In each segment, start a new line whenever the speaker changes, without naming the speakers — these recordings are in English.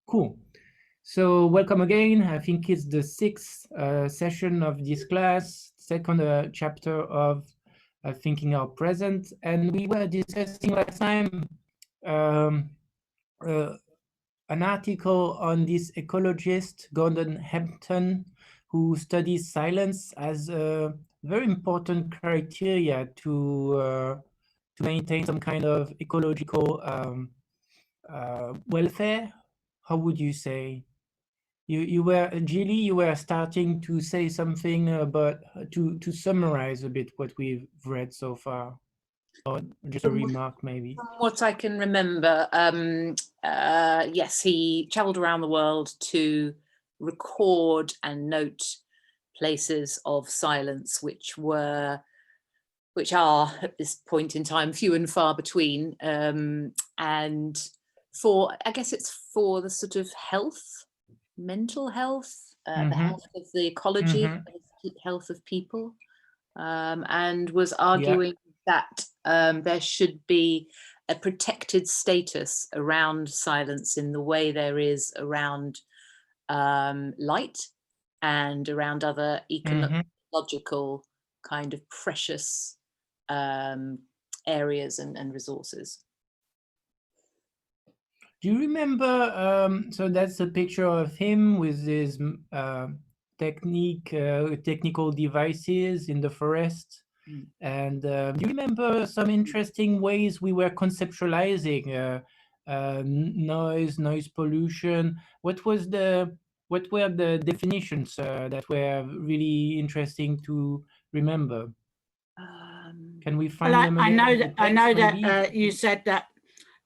Cool. So welcome again. I think it's the sixth session of this class, second chapter of Thinking Our Present. And we were discussing last time um, uh, an article on this ecologist, Gordon Hampton, who studies silence as a very important criteria to maintain some kind of ecological welfare. How would you say? You were, Gilly, you were starting to say something about to summarize a bit what we've read so far, or just a remark maybe.
From what I can remember, yes, he travelled around the world to record and note places of silence, which are at this point in time few and far between, and I guess it's for the sort of mental health, the health of the ecology, the health of people, and was arguing that there should be a protected status around silence in the way there is around light and around other ecological kind of precious areas and resources.
Do you remember, so that's a picture of him with his technical devices in the forest. And do you remember some interesting ways we were conceptualizing noise pollution? What were the definitions that were really interesting to remember? Can we find them?
I know that you said that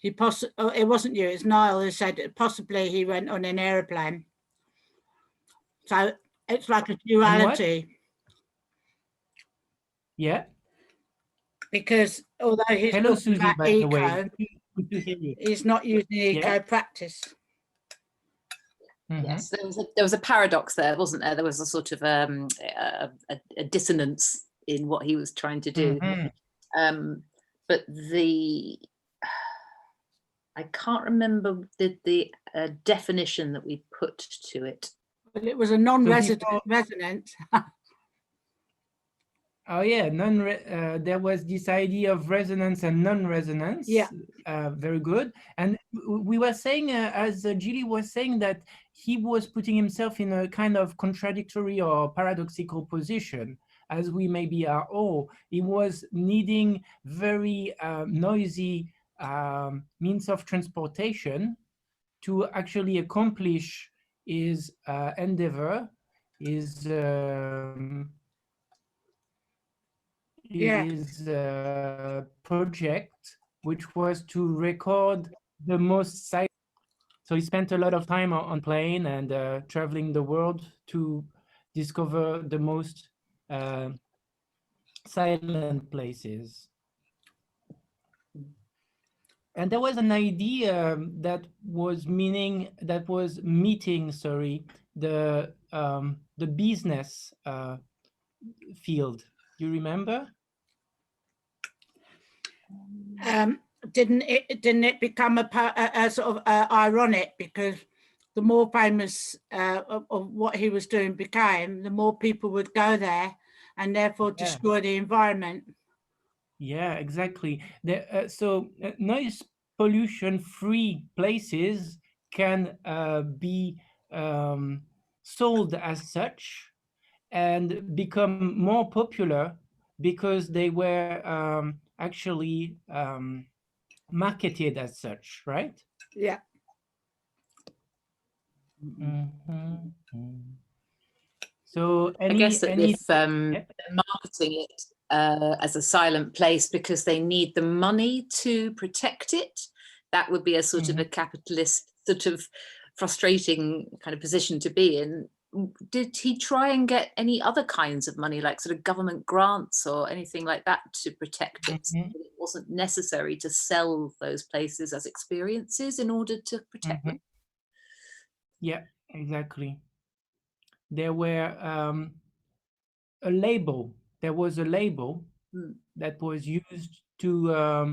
it wasn't you, it's Niall who said that possibly he went on an aeroplane. So it's like a duality.
Yeah.
Because although he's talking about eco, he's not using eco practice.
Yes, there was a paradox there, wasn't there? There was a sort of a dissonance in what he was trying to do. But I can't remember the definition that we put to it.
Well, it was a non-resonance.
Oh yeah, there was this idea of resonance and non-resonance.
Yeah,
very good. And we were saying, as Gilly was saying, that he was putting himself in a kind of contradictory or paradoxical position, as we maybe are all. He was needing very noisy means of transportation to actually accomplish his endeavor, his project, which was to record the most silent. So he spent a lot of time on plane and traveling the world to discover the most silent places. And there was an idea that was meeting, the business field. You remember?
Didn't it become a sort of ironic, because the more famous of what he was doing became, the more people would go there and therefore destroy the environment.
Yeah, exactly. So noise pollution-free places can be sold as such and become more popular because they were actually marketed as such, right?
Yeah.
So
I guess that if they're marketing it as a silent place because they need the money to protect it, that would be a sort of a capitalist, sort of frustrating kind of position to be in. Did he try and get any other kinds of money, like sort of government grants or anything like that, to protect it? So that it wasn't necessary to sell those places as experiences in order to protect them?
Yeah, exactly. There were a label. There was a label that was used to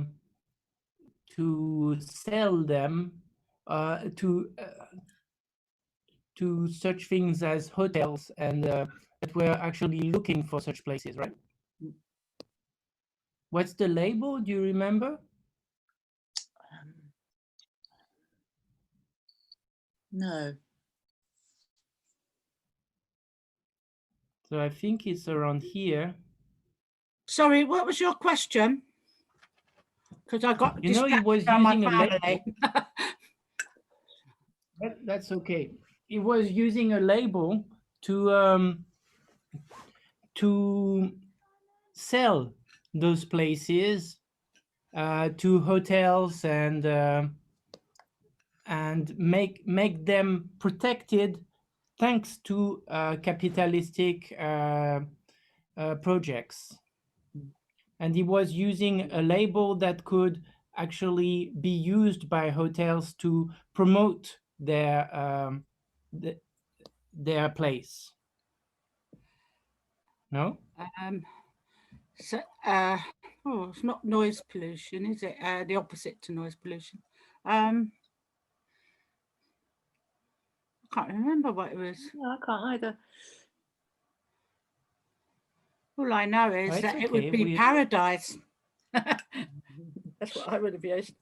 sell them, to such things as hotels, and that were actually looking for such places, right? What's the label? Do you remember?
No.
So I think it's around here.
Sorry, what was your question? Because I got
You know, he was
distracted by my
using a label.
family.
That's okay. He was using a label to sell those places to hotels and make them protected thanks to capitalistic projects. And he was using a label that could actually be used by hotels to promote their place. No?
So, oh, it's not noise pollution, is it? The opposite to noise pollution. I can't remember what it was.
No, I can't either.
All I know is
It's
that it would
okay,
be paradise. That's what I would have used.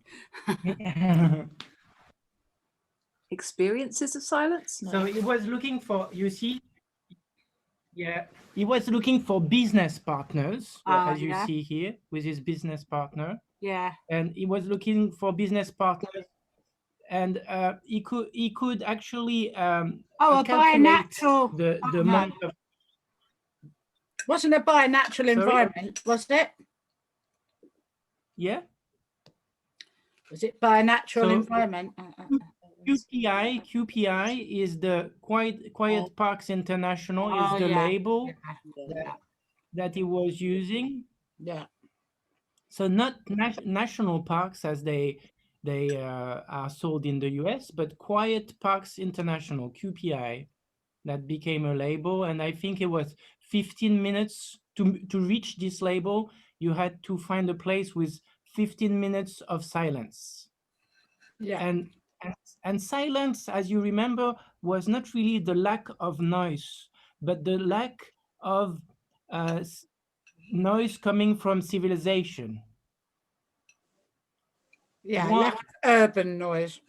Experiences of silence? No.
So he was looking for, you see, yeah, he was looking for business partners, as you
Yeah.
see here, with his business partner.
Yeah.
And he was looking for business partners, and he could actually
a
calculate
bi-natural.
the
no.
amount of.
Wasn't a bi-natural environment, was it?
Yeah.
Was it bi-natural
So,
environment?
QPI is the Quiet Parks International, is the label that he was using.
Yeah.
So not national parks as they are sold in the US, but Quiet Parks International, QPI, that became a label. And I think it was 15 minutes to reach this label. You had to find a place with 15 minutes of silence.
Yeah.
And silence, as you remember, was not really the lack of noise, but the lack of noise coming from civilization.
Yeah, lack of urban noise.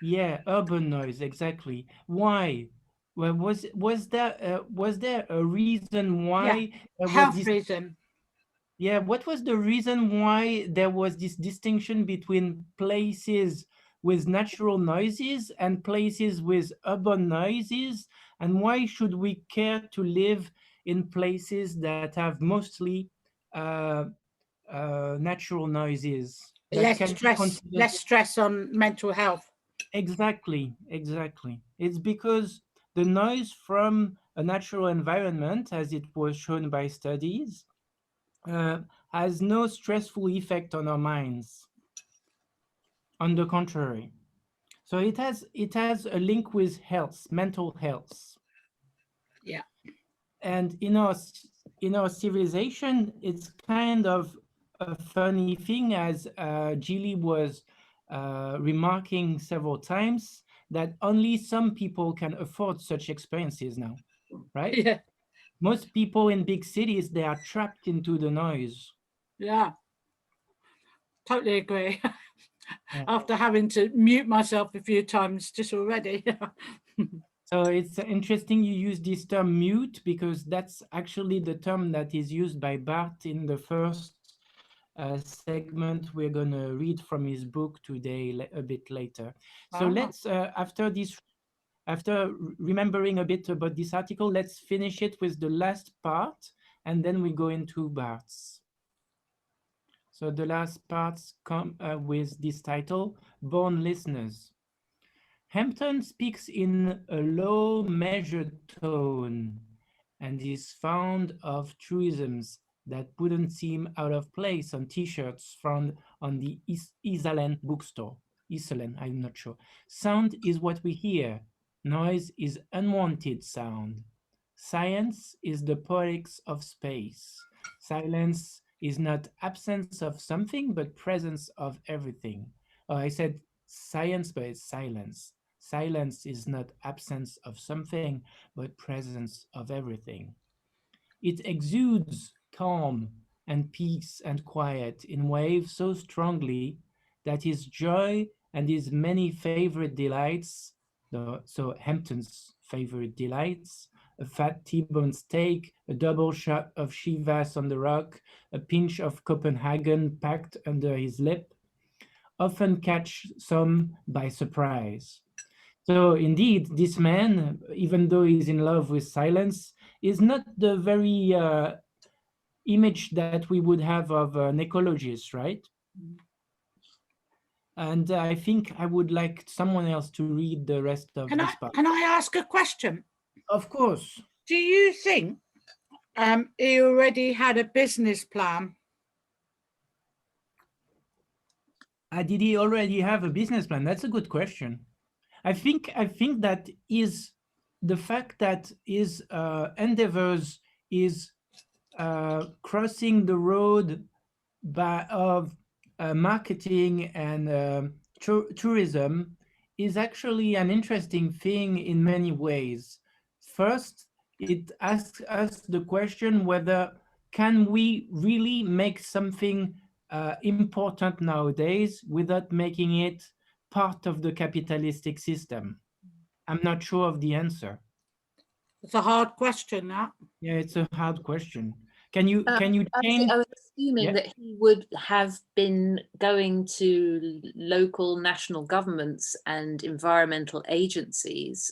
Yeah, urban noise, exactly. Why? Well, was there a reason why?
Health reason.
Yeah, what was the reason why there was this distinction between places with natural noises and places with urban noises? And why should we care to live in places that have mostly natural noises?
Less stress on mental health.
Exactly. It's because the noise from a natural environment, as it was shown by studies, has no stressful effect on our minds. On the contrary. So it has a link with health, mental health.
Yeah.
And in our civilization, it's kind of a funny thing, as Gilly was remarking several times, that only some people can afford such experiences now, right?
Yeah.
Most people in big cities, they are trapped into the noise.
Yeah. Totally agree. After having to mute myself a few times just already.
So it's interesting you use this term mute, because that's actually the term that is used by Bart in the first segment we're going to read from his book today a bit later. So let's, after remembering a bit about this article, let's finish it with the last part, and then we go into Bart's. So the last parts come with this title, Born Listeners. Hampton speaks in a low, measured tone and is fond of truisms that wouldn't seem out of place on T-shirts found on the Esalen bookstore. Esalen, I'm not sure. Sound is what we hear. Noise is unwanted sound. Science is the poetics of space. Silence is not absence of something, but presence of everything. Oh, I said science, but it's silence. silence is not absence of something, but presence of everything. It exudes calm and peace and quiet in waves so strongly that his joy and his many favorite delights, so Hampton's favorite delights, a fat T-bone steak, a double shot of Chivas on the rock, a pinch of Copenhagen packed under his lip, often catch some by surprise. So indeed, this man, even though he's in love with silence, is not the very image that we would have of an ecologist, right? And I think I would like someone else to read the rest of this part.
Can I ask a question?
Of course.
Do you think he already had a business plan?
Did he already have a business plan? That's a good question. I think that is the fact that his endeavors is crossing the road of marketing and tourism is actually an interesting thing in many ways. First, it asks us the question whether can we really make something important nowadays without making it part of the capitalistic system? I'm not sure of the answer.
It's a hard question, that.
Yeah, it's a hard question. Can you change?
I was assuming that he would have been going to local national governments and environmental agencies.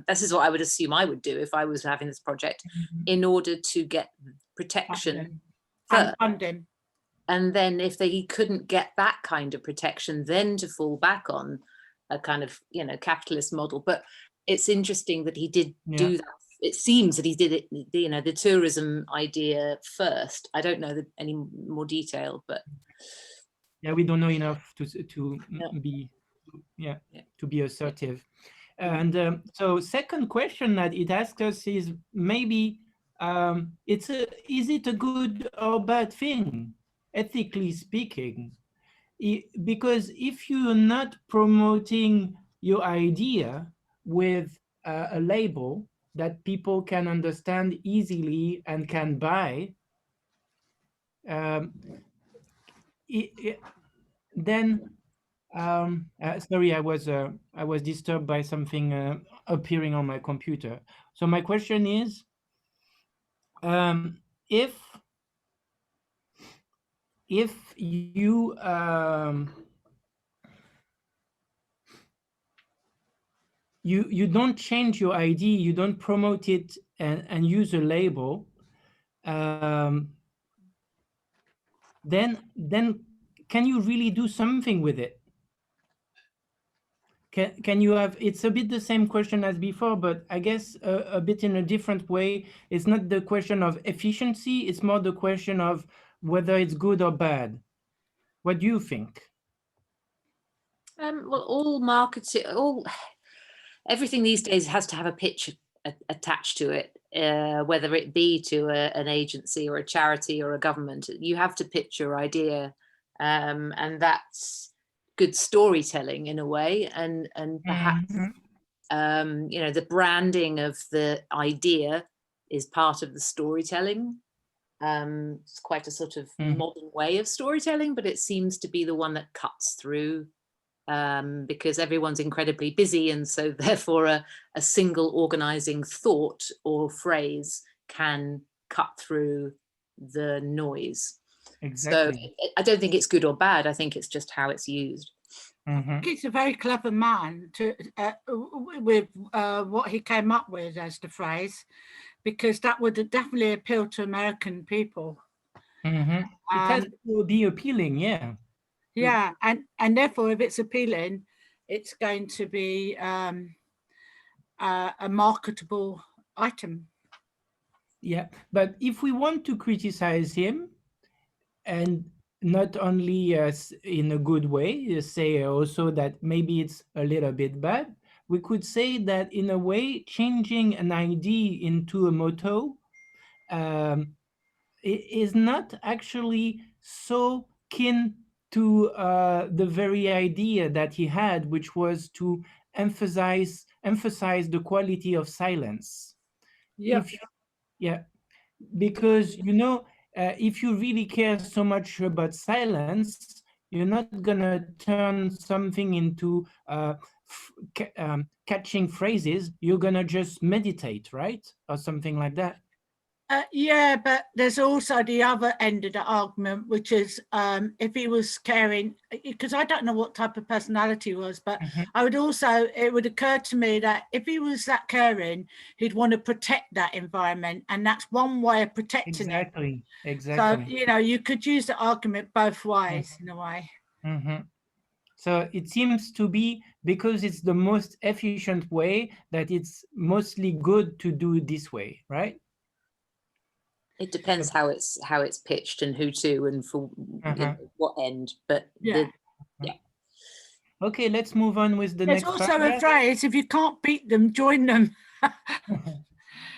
This is what I would assume I would do if I was having this project, in order to get protection
and funding.
And then if he couldn't get that kind of protection, then to fall back on a kind of, capitalist model. But it's interesting that he did do that. It seems that he did it, the tourism idea first. I don't know any more detail, but
yeah, we don't know enough to be assertive. And so, second question that it asks us is maybe is it a good or bad thing, ethically speaking? Because if you're not promoting your idea with a label that people can understand easily and can buy, then sorry, I was disturbed by something appearing on my computer. So my question is, if you you don't change your ID, you don't promote it and use a label, then can you really do something with it? Can you have, it's a bit the same question as before, but I guess a bit in a different way. It's not the question of efficiency, it's more the question of whether it's good or bad. What do you think?
Well, all marketing, everything these days has to have a pitch attached to it, whether it be to an agency or a charity or a government. You have to pitch your idea, and that's good storytelling in a way, and perhaps the branding of the idea is part of the storytelling. It's quite a sort of modern way of storytelling, but it seems to be the one that cuts through, because everyone's incredibly busy, and so therefore a single organizing thought or phrase can cut through the noise.
Exactly.
So I don't think it's good or bad. I think it's just how it's used.
He's a very clever man with what he came up with as the phrase, because that would definitely appeal to American people.
It has to be appealing, yeah.
Yeah, and therefore, if it's appealing, it's going to be a marketable item.
Yeah, but if we want to criticize him, and not only in a good way, say also that maybe it's a little bit bad, we could say that in a way, changing an idea into a motto is not actually so keen to the very idea that he had, which was to emphasize the quality of silence.
Yeah.
Yeah, because if you really care so much about silence, you're not gonna turn something into catching phrases. You're gonna just meditate, right, or something like that.
Yeah, but there's also the other end of the argument, which is if he was caring, because I don't know what type of personality he was, but it would occur to me that if he was that caring, he'd want to protect that environment, and that's one way of protecting it.
Exactly.
So, you could use the argument both ways in a way.
So it seems to be because it's the most efficient way that it's mostly good to do it this way, right?
It depends how it's pitched and who to and for what end, but
yeah.
Okay, let's move on with the next.
There's also a phrase: if you can't beat them, join them.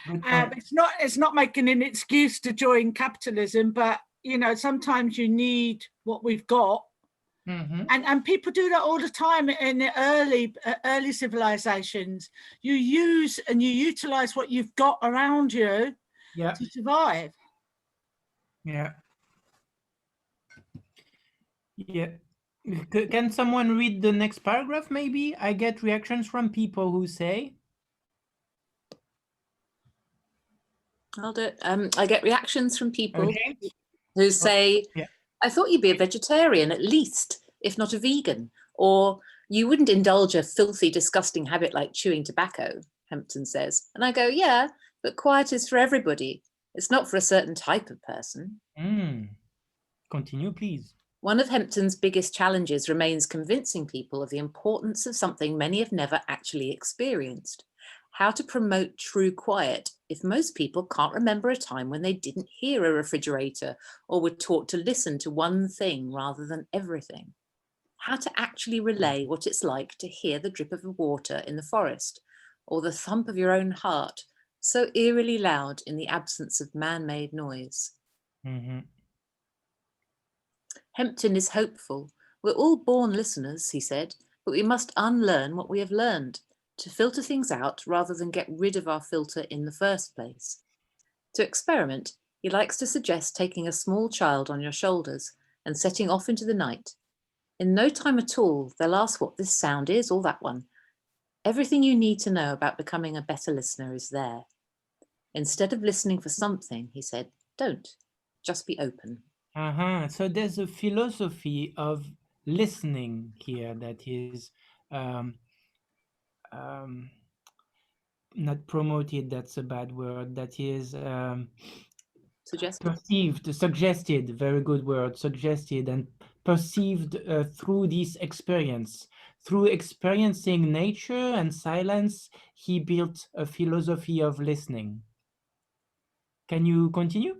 It's not making an excuse to join capitalism, but sometimes you need what we've got. And people do that all the time in the early civilizations. You use and you utilize what you've got around you to survive.
Yeah. Can someone read the next paragraph, maybe? I get reactions from people who say.
I'll do it. I get reactions from people who say, I thought you'd be a vegetarian at least, if not a vegan, or you wouldn't indulge a filthy, disgusting habit like chewing tobacco, Hempton says. And I go, yeah, but quiet is for everybody. It's not for a certain type of person.
Continue, please.
One of Hempton's biggest challenges remains convincing people of the importance of something many have never actually experienced. How to promote true quiet if most people can't remember a time when they didn't hear a refrigerator or were taught to listen to one thing rather than everything. How to actually relay what it's like to hear the drip of water in the forest or the thump of your own heart, so eerily loud in the absence of man-made noise. Hempton is hopeful. We're all born listeners, he said, but we must unlearn what we have learned, to filter things out rather than get rid of our filter in the first place. To experiment, he likes to suggest taking a small child on your shoulders and setting off into the night. In no time at all, they'll ask what this sound is or that one. Everything you need to know about becoming a better listener is there. Instead of listening for something, he said, don't, just be open.
So there's a philosophy of listening here that is not promoted, that's a bad word, that is suggested, very good word, suggested and perceived through this experience. Through experiencing nature and silence, he built a philosophy of listening. Can you continue?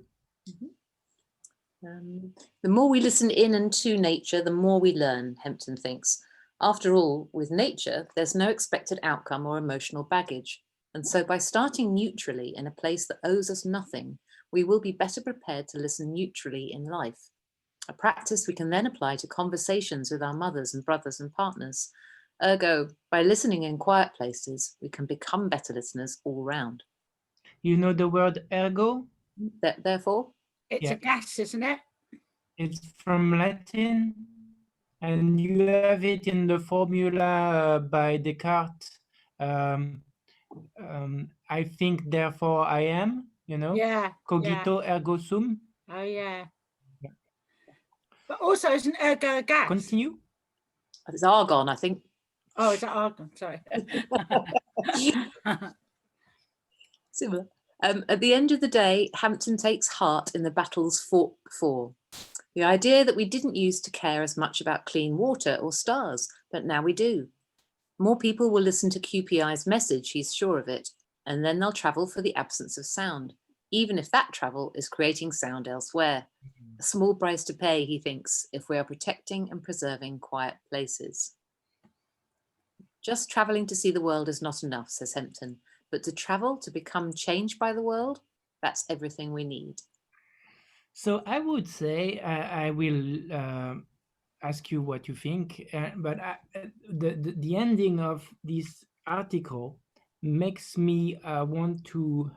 The more we listen in and to nature, the more we learn, Hempton thinks. After all, with nature, there's no expected outcome or emotional baggage. And so by starting neutrally in a place that owes us nothing, we will be better prepared to listen neutrally in life. A practice we can then apply to conversations with our mothers and brothers and partners. Ergo, by listening in quiet places, we can become better listeners all round.
You know the word ergo?
Therefore?
It's a gas, isn't it?
It's from Latin, and you have it in the formula by Descartes. I think, therefore I am, Cogito ergo sum.
Oh, yeah. But also, isn't ergo a gas?
Continue.
It's argon, I think.
Oh, is that argon? Sorry.
Similar. At the end of the day, Hampton takes heart in the battles fought before. The idea that we didn't used to care as much about clean water or stars, but now we do. More people will listen to QPI's message, he's sure of it, and then they'll travel for the absence of sound, even if that travel is creating sound elsewhere. A small price to pay, he thinks, if we are protecting and preserving quiet places. Just travelling to see the world is not enough, says Hempton, but to travel, to become changed by the world, that's everything we need.
So I would say I ask you what you think. But the ending of this article makes me want to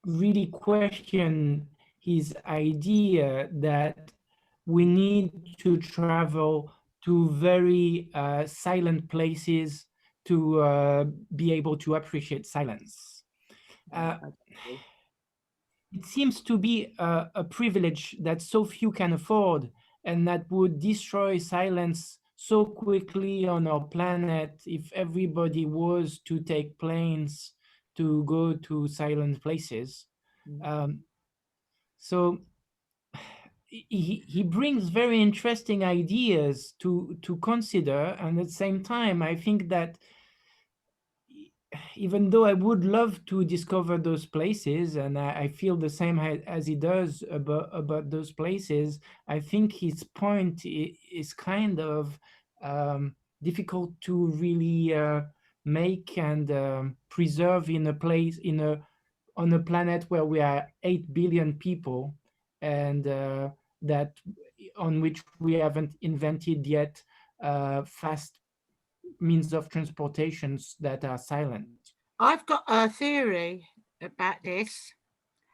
really question his idea that we need to travel to very silent places to be able to appreciate silence. It seems to be a privilege that so few can afford, and that would destroy silence so quickly on our planet if everybody was to take planes to go to silent places. So he brings very interesting ideas to consider, and at the same time, I think that even though I would love to discover those places, and I feel the same as he does about those places, I think his point is kind of difficult to really make and preserve in a place on a planet where we are 8 billion people, and that on which we haven't invented yet fast means of transportations that are silent.
I've got a theory about this.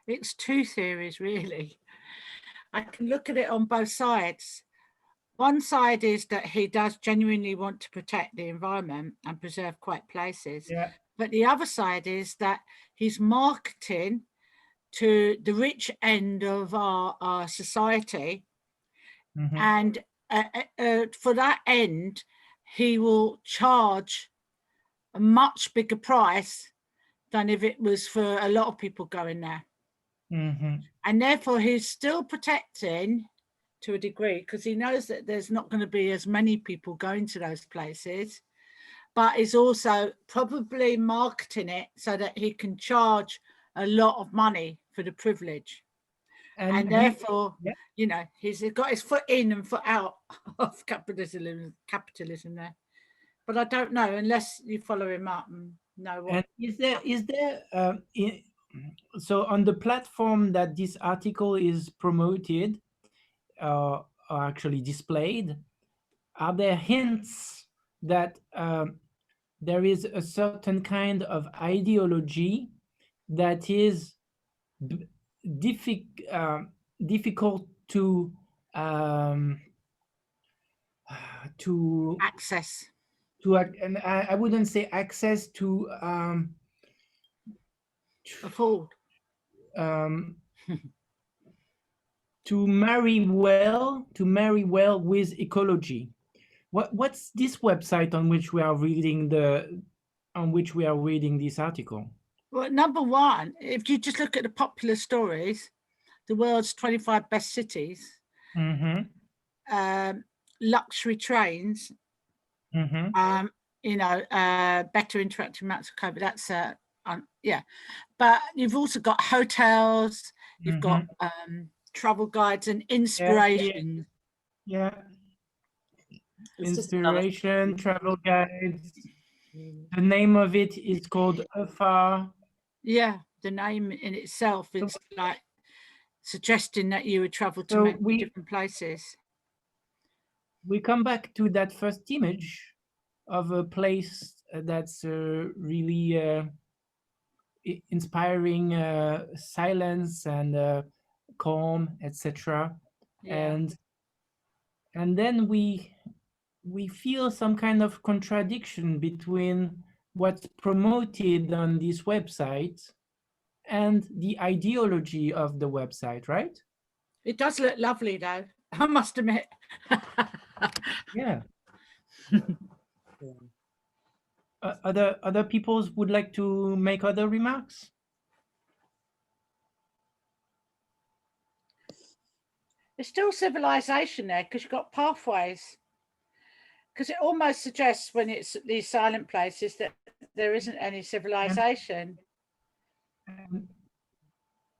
It's two theories, really. I can look at it on both sides. One side is that he does genuinely want to protect the environment and preserve quiet places.
Yeah.
But the other side is that he's marketing to the rich end of our society.
Mhm.
And for that end, he will charge a much bigger price than if it was for a lot of people going there.
Mhm.
And therefore he's still protecting to a degree, because he knows that there's not going to be as many people going to those places, but is also probably marketing it so that he can charge a lot of money for the privilege. And therefore,
yeah.
you know, he's got his foot in and foot out of capitalism there. But I don't know, unless you follow him up and know what.
And is there so on the platform that this article is promoted or actually displayed, are there hints that there is a certain kind of ideology that is difficult um, to
Access.
and I wouldn't say access to
Afford.
To marry well with ecology. What's this website on which we are reading this article?
Well, number one, if you just look at the popular stories, the world's 25 best cities, luxury trains, you know, better interactive maps of COVID. That's yeah. But you've also got hotels, you've got travel guides and inspiration.
Yeah. Inspiration, travel guides. The name of it is called Afar.
Yeah, the name in itself, it's like suggesting that you would travel to many different places.
We come back to that first image of a place that's really inspiring silence and calm, etc.
Yeah.
And then we feel some kind of contradiction between what's promoted on this website and the ideology of the website, right?
It does look lovely, though, I must admit.
Yeah. Other peoples would like to make other remarks?
There's still civilization there, because you've got pathways. Because it almost suggests, when it's these silent places, that there isn't any civilization.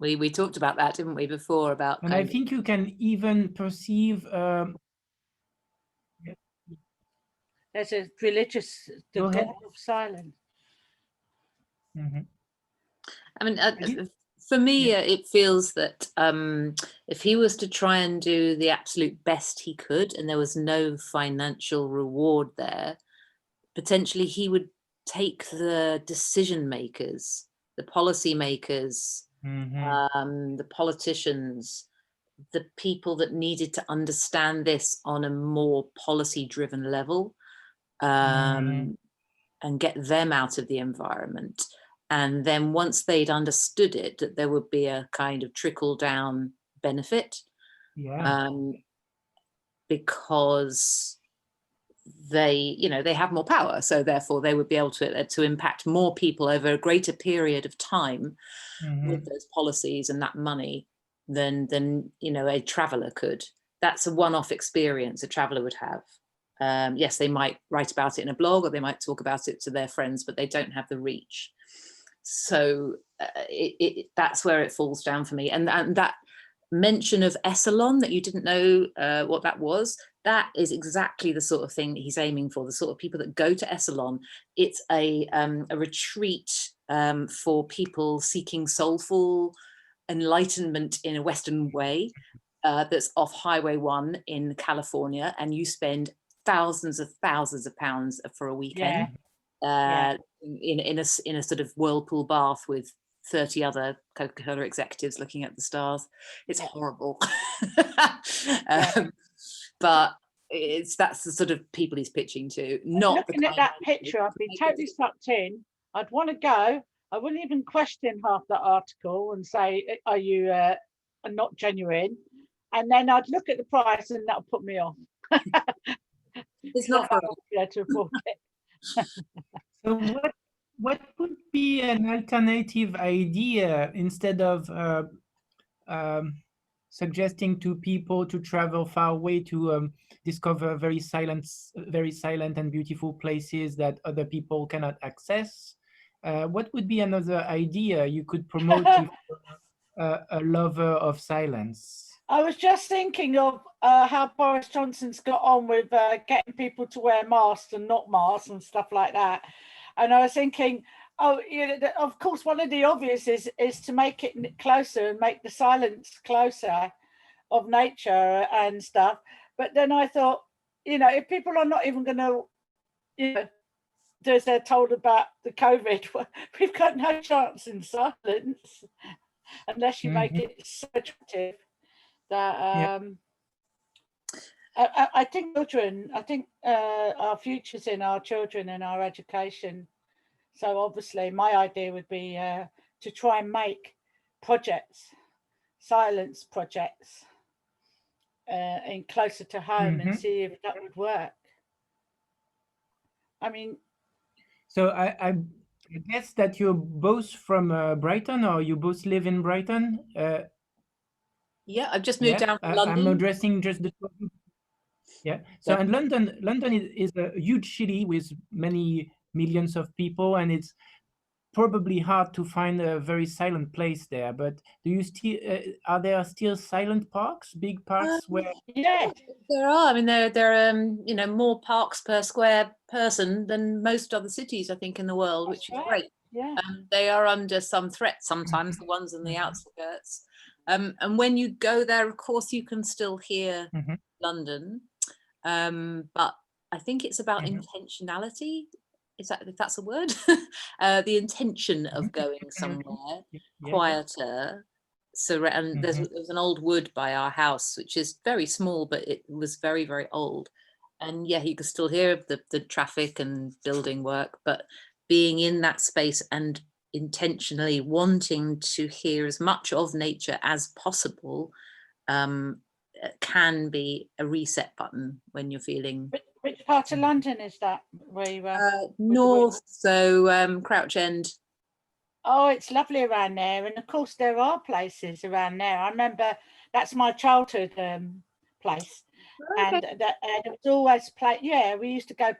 We talked about that, didn't we, before? About
and I think you can even perceive
there's a religious, the God of silence.
I mean, For me, it feels that if he was to try and do the absolute best he could, and there was no financial reward there, potentially he would take the decision makers, the policy makers, the politicians, the people that needed to understand this on a more policy driven level, and get them out of the environment. And then once they'd understood it, that there would be a kind of trickle down benefit, because they, they have more power, so therefore they would be able to impact more people over a greater period of time with those policies and that money than a traveller could. That's a one-off experience a traveller would have. Yes, they might write about it in a blog, or they might talk about it to their friends, but they don't have the reach. So that's where it falls down for me. And that mention of Esalen, that you didn't know what that was, that is exactly the sort of thing that he's aiming for, the sort of people that go to Esalen. It's a retreat for people seeking soulful enlightenment in a Western way, that's off Highway 1 in California, and you spend thousands of pounds for a weekend. In a sort of whirlpool bath with 30 other Coca-Cola executives looking at the stars. It's horrible. But that's the sort of people he's pitching to. Not
looking at that picture, I'd be totally sucked in. I'd want to go. I wouldn't even question half the article and say, are you not genuine? And then I'd look at the price and that'll put me off.
It's not for
to afford it.
So what would be an alternative idea, instead of suggesting to people to travel far away to discover very silent and beautiful places that other people cannot access? What would be another idea you could promote if a lover of silence?
I was just thinking of how Boris Johnson's got on with getting people to wear masks and not masks and stuff like that. And I was thinking, of course, one of the obvious is to make it closer and make the silence closer of nature and stuff. But then I thought, if people are not even going to, do as they're told about the COVID, we've got no chance in silence unless you make it so attractive. That I think our future's in our children and our education. So obviously my idea would be to try and make silence projects in closer to home and see if that would work. I mean,
so I guess that you're both from Brighton, or you both live in Brighton?
Yeah, I've just moved down from London.
I'm addressing just the two. Yeah. So, and London is a huge city with many millions of people, and it's probably hard to find a very silent place there. But do you still are there still silent parks, big parks where?
Yeah,
there are. I mean, there are more parks per square person than most other cities, I think, in the world, which is great.
Yeah.
They are under some threat sometimes, the ones in the outskirts. And when you go there, of course, you can still hear London, but I think it's about intentionality. If that's a word? The intention of going somewhere quieter. So, and there was an old wood by our house, which is very small, but it was very, very old. And yeah, you could still hear the traffic and building work, but being in that space and intentionally wanting to hear as much of nature as possible can be a reset button when you're feeling.
Which part of London is that where you are?
North, so Crouch End.
Oh, it's lovely around there, and of course there are places around there. I remember that's my childhood place, and it was always we used to go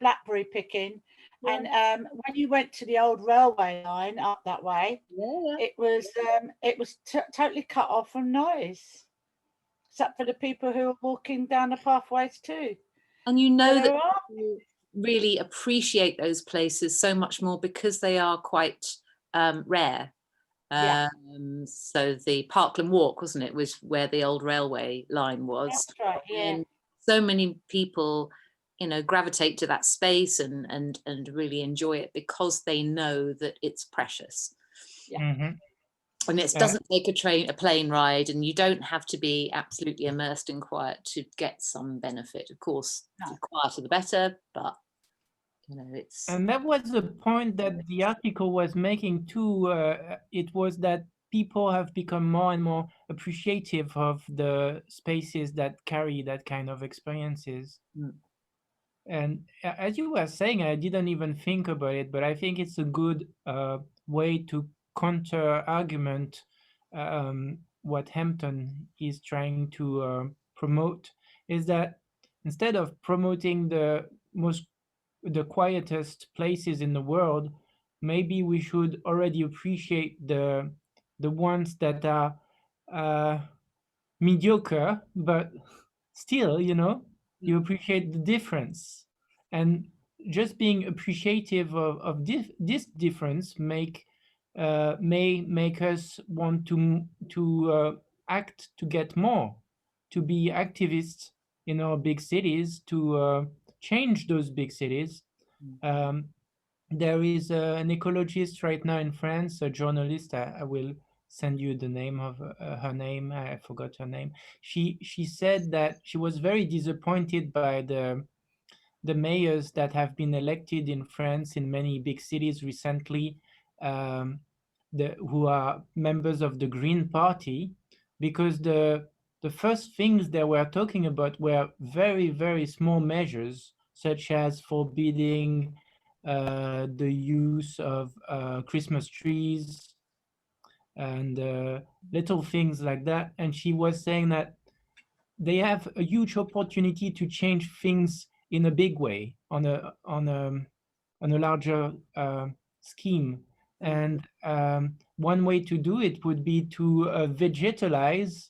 blackberry picking. And when you went to the old railway line up that way, it was totally cut off from noise, except for the people who were walking down the pathways too.
And that you really appreciate those places so much more because they are quite rare.
Yeah.
So the Parkland Walk, wasn't it, was where the old railway line was.
That's right. Yeah.
And so many people, gravitate to that space and really enjoy it because they know that it's precious.
Mhm.
And it doesn't take a plane ride, and you don't have to be absolutely immersed in quiet to get some benefit. Of course, the quieter the better, but it's.
And that was the point that the article was making too. It was that people have become more and more appreciative of the spaces that carry that kind of experiences. And as you were saying, I didn't even think about it, but I think it's a good way to counter argument what Hampton is trying to promote, is that instead of promoting the quietest places in the world, maybe we should already appreciate the ones that are mediocre, but still, you appreciate the difference. And just being appreciative of this difference may make us want to act to get more, to be activists in our big cities, to change those big cities. There is an ecologist right now in France, a journalist. I will send you the name of her name. I forgot her name. She said that she was very disappointed by the mayors that have been elected in France in many big cities recently, who are members of the Green Party, because the first things they were talking about were very, very small measures, such as forbidding the use of Christmas trees and little things like that. And she was saying that they have a huge opportunity to change things in a big way, on a larger scheme. And one way to do it would be to vegetalize,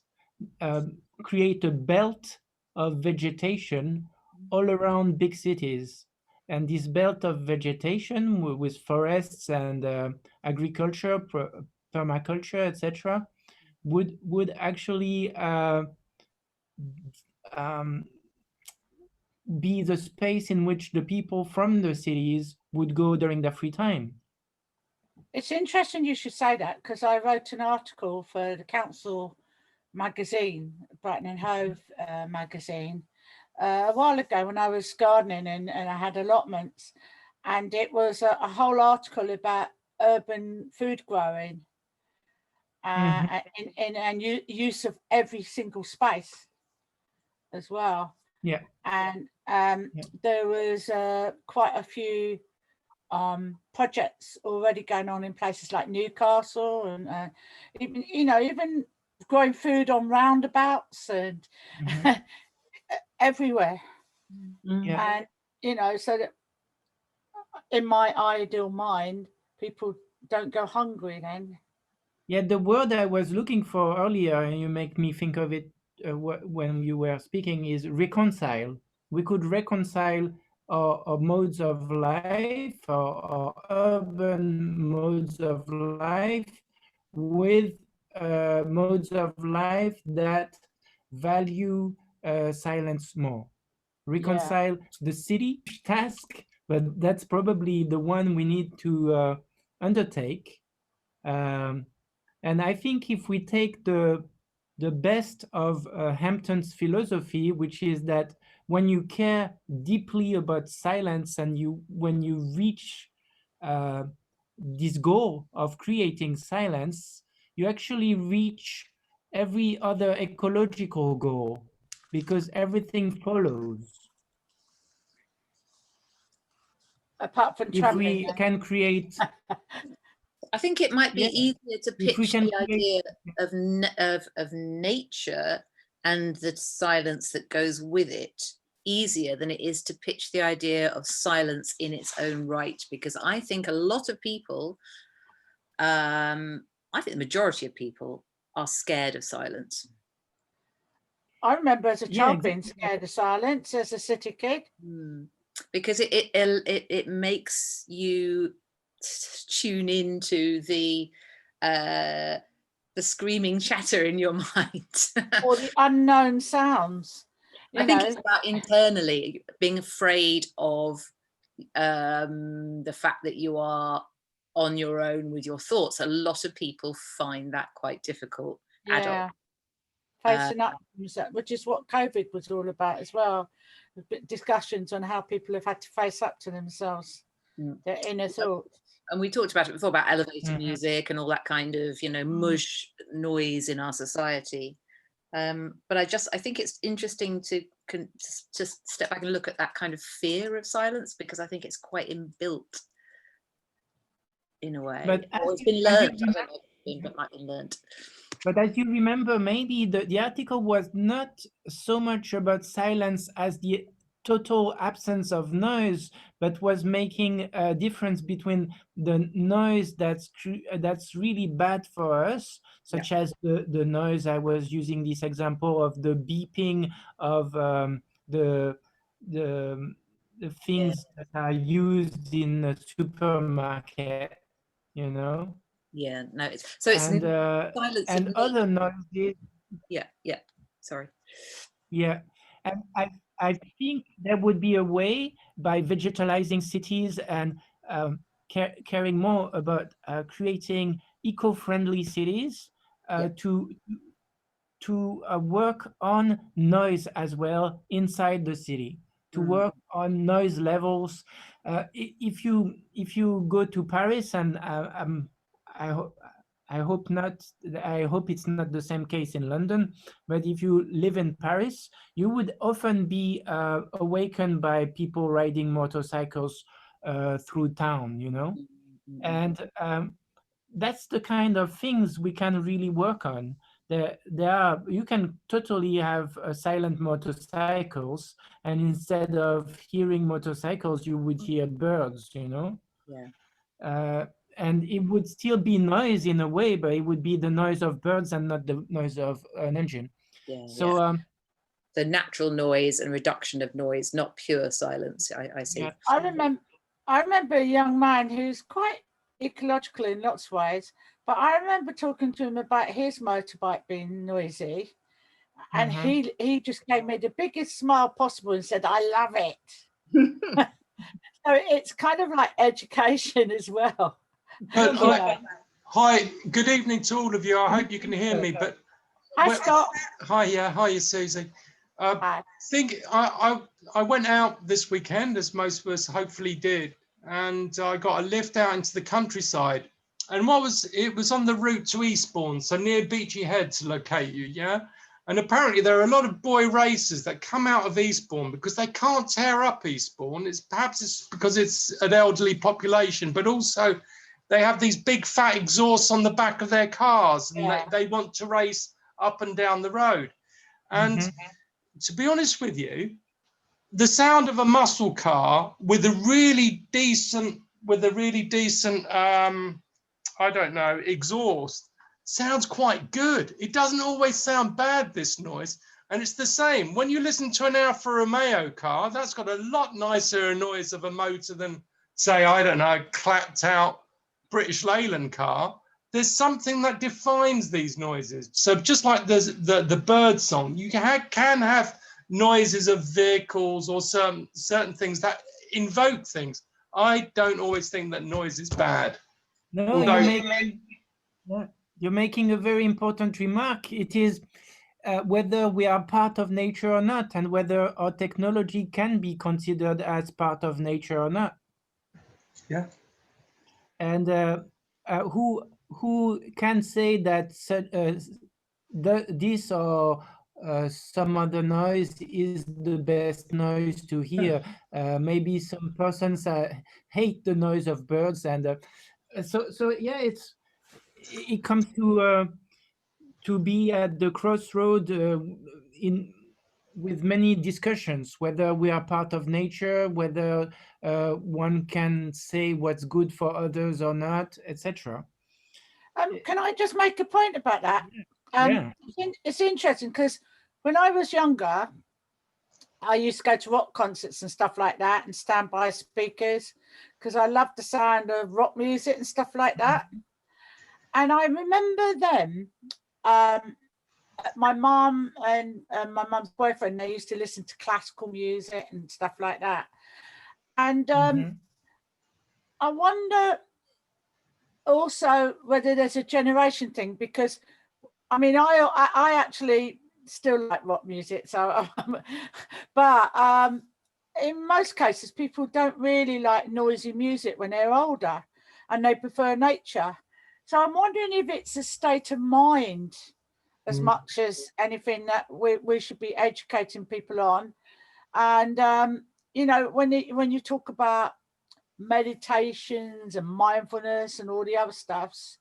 create a belt of vegetation all around big cities. And this belt of vegetation with forests and agriculture, permaculture, etc., would actually be the space in which the people from the cities would go during their free time.
It's interesting you should say that, because I wrote an article for the council magazine, Brighton and Hove magazine, a while ago when I was gardening and I had allotments, and it was a whole article about urban food growing and use of every single space as well.
Yeah.
And there was quite a few projects already going on in places like Newcastle, and even growing food on roundabouts and everywhere.
Yeah.
And so that in my ideal mind, people don't go hungry then.
Yeah, the word I was looking for earlier, and you make me think of it when you were speaking, is reconcile. We could reconcile our modes of life, our urban modes of life, with modes of life that value silence more. Reconcile the city task, but that's probably the one we need to undertake. And I think if we take the best of Hampton's philosophy, which is that when you care deeply about silence and when you reach this goal of creating silence, you actually reach every other ecological goal, because everything follows.
Apart from
If
traveling.
we can create...
I think it might be easier to pitch the idea of nature and the silence that goes with it easier than it is to pitch the idea of silence in its own right, because I think a lot of people, I think the majority of people are scared of silence.
I remember as a child being scared of silence as a city kid.
Because it makes you tune into the the screaming chatter in your mind.
Or the unknown sounds.
I think it's about internally being afraid of the fact that you are on your own with your thoughts. A lot of people find that quite difficult.
Yeah. Facing up, which is what COVID was all about as well. Discussions on how people have had to face up to themselves, their inner thoughts.
And we talked about it before, about elevator music and all that kind of, mush noise in our society. But I think it's interesting to just step back and look at that kind of fear of silence, because I think it's quite inbuilt in a way.
But
it's been learned. I don't know if it's been, but it might be learned.
But as you remember, maybe the article was not so much about silence as the total absence of noise, but was making a difference between the noise that's really bad for us, such as the noise. I was using this example of the beeping of the things that are used in a supermarket,
Yeah, no, it's
silence and other noises.
Yeah. Sorry.
Yeah, and I think there would be a way, by digitalizing cities and caring more about creating eco-friendly cities, to work on noise as well inside the city, to work on noise levels. If you go to Paris, and I hope not. I hope it's not the same case in London. But if you live in Paris, you would often be awakened by people riding motorcycles through town, and that's the kind of things we can really work on. You can totally have silent motorcycles, and instead of hearing motorcycles, you would hear birds, and it would still be noise in a way, but it would be the noise of birds and not the noise of an engine. So
natural noise and reduction of noise, not pure silence. I see.
Yeah. I remember a young man who's quite ecological in lots of ways, but I remember talking to him about his motorbike being noisy, and he just gave me the biggest smile possible and said, "I love it." So it's kind of like education as well.
But hi, good evening to all of you. I hope you can hear me. But
hi, Scott.
Hi, Susie.
Hi.
I went out this weekend, as most of us hopefully did, and I got a lift out into the countryside. And it was on the route to Eastbourne, so near Beachy Head, to locate you, yeah? And apparently there are a lot of boy racers that come out of Eastbourne because they can't tear up Eastbourne. Perhaps it's because it's an elderly population, but also they have these big fat exhausts on the back of their cars, and they want to race up and down the road. And to be honest with you, the sound of a muscle car with a really decent I don't know, exhaust sounds quite good. It doesn't always sound bad, this noise. And it's the same when you listen to an Alfa Romeo car. That's got a lot nicer noise of a motor than, say, I don't know, clapped out British Leyland car. There's something that defines these noises. So just like there's the bird song, you can have noises of vehicles or certain things that invoke things. I don't always think that noise is bad.
No, you're making a very important remark. It is whether we are part of nature or not, and whether our technology can be considered as part of nature or not.
Yeah.
And who can say that this or some other noise is the best noise to hear? Maybe some persons hate the noise of birds, and so yeah, it comes to be at the crossroad with many discussions, whether we are part of nature, whether one can say what's good for others or not, etc.
Can I just make a point about that? It's interesting because when I was younger, I used to go to rock concerts and stuff like that and stand by speakers because I loved the sound of rock music and stuff like that.
And I remember them, my mum and my mum's boyfriend, they used to listen to classical music and stuff like that. And I wonder also whether there's a generation thing, because I mean, I actually still like rock music, so but in most cases people don't really like noisy music when they're older, and they prefer nature. So I'm wondering if it's a state of mind as much as anything that we should be educating people on. And you know, when you talk about meditations and mindfulness and all the other stuffs,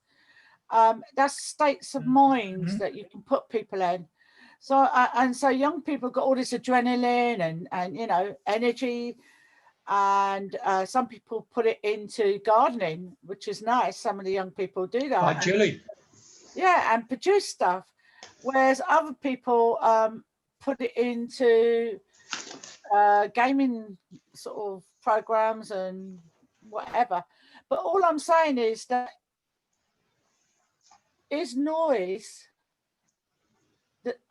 that's states of mind that you can put people in. So and so young people got all this adrenaline and you know, energy, and some people put it into gardening, which is nice. Some of the young people do that.
Like Julie.
Yeah, and produce stuff, whereas other people put it into gaming sort of programs and whatever. But all I'm saying is that is noise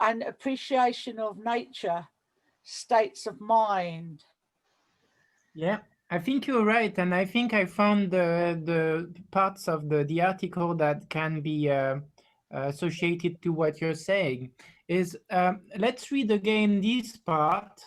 and appreciation of nature states of mind?
Yeah, I think you're right, and I think I found the parts of the article that can be associated to what you're saying. Is let's read again this part.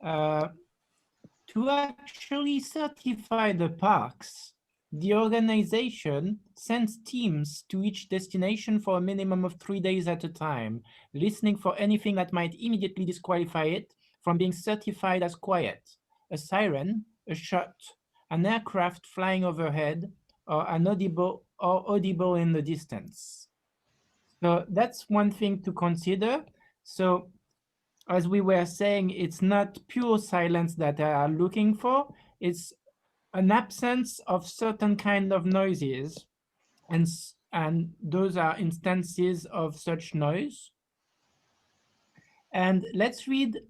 To actually certify the parks, the organization sends teams to each destination for a minimum of 3 days at a time, listening for anything that might immediately disqualify it from being certified as quiet. A siren, a shot, an aircraft flying overhead, or audible in the distance. So that's one thing to consider. So as we were saying, it's not pure silence that they are looking for. It's an absence of certain kind of noises, and those are instances of such noise. And let's read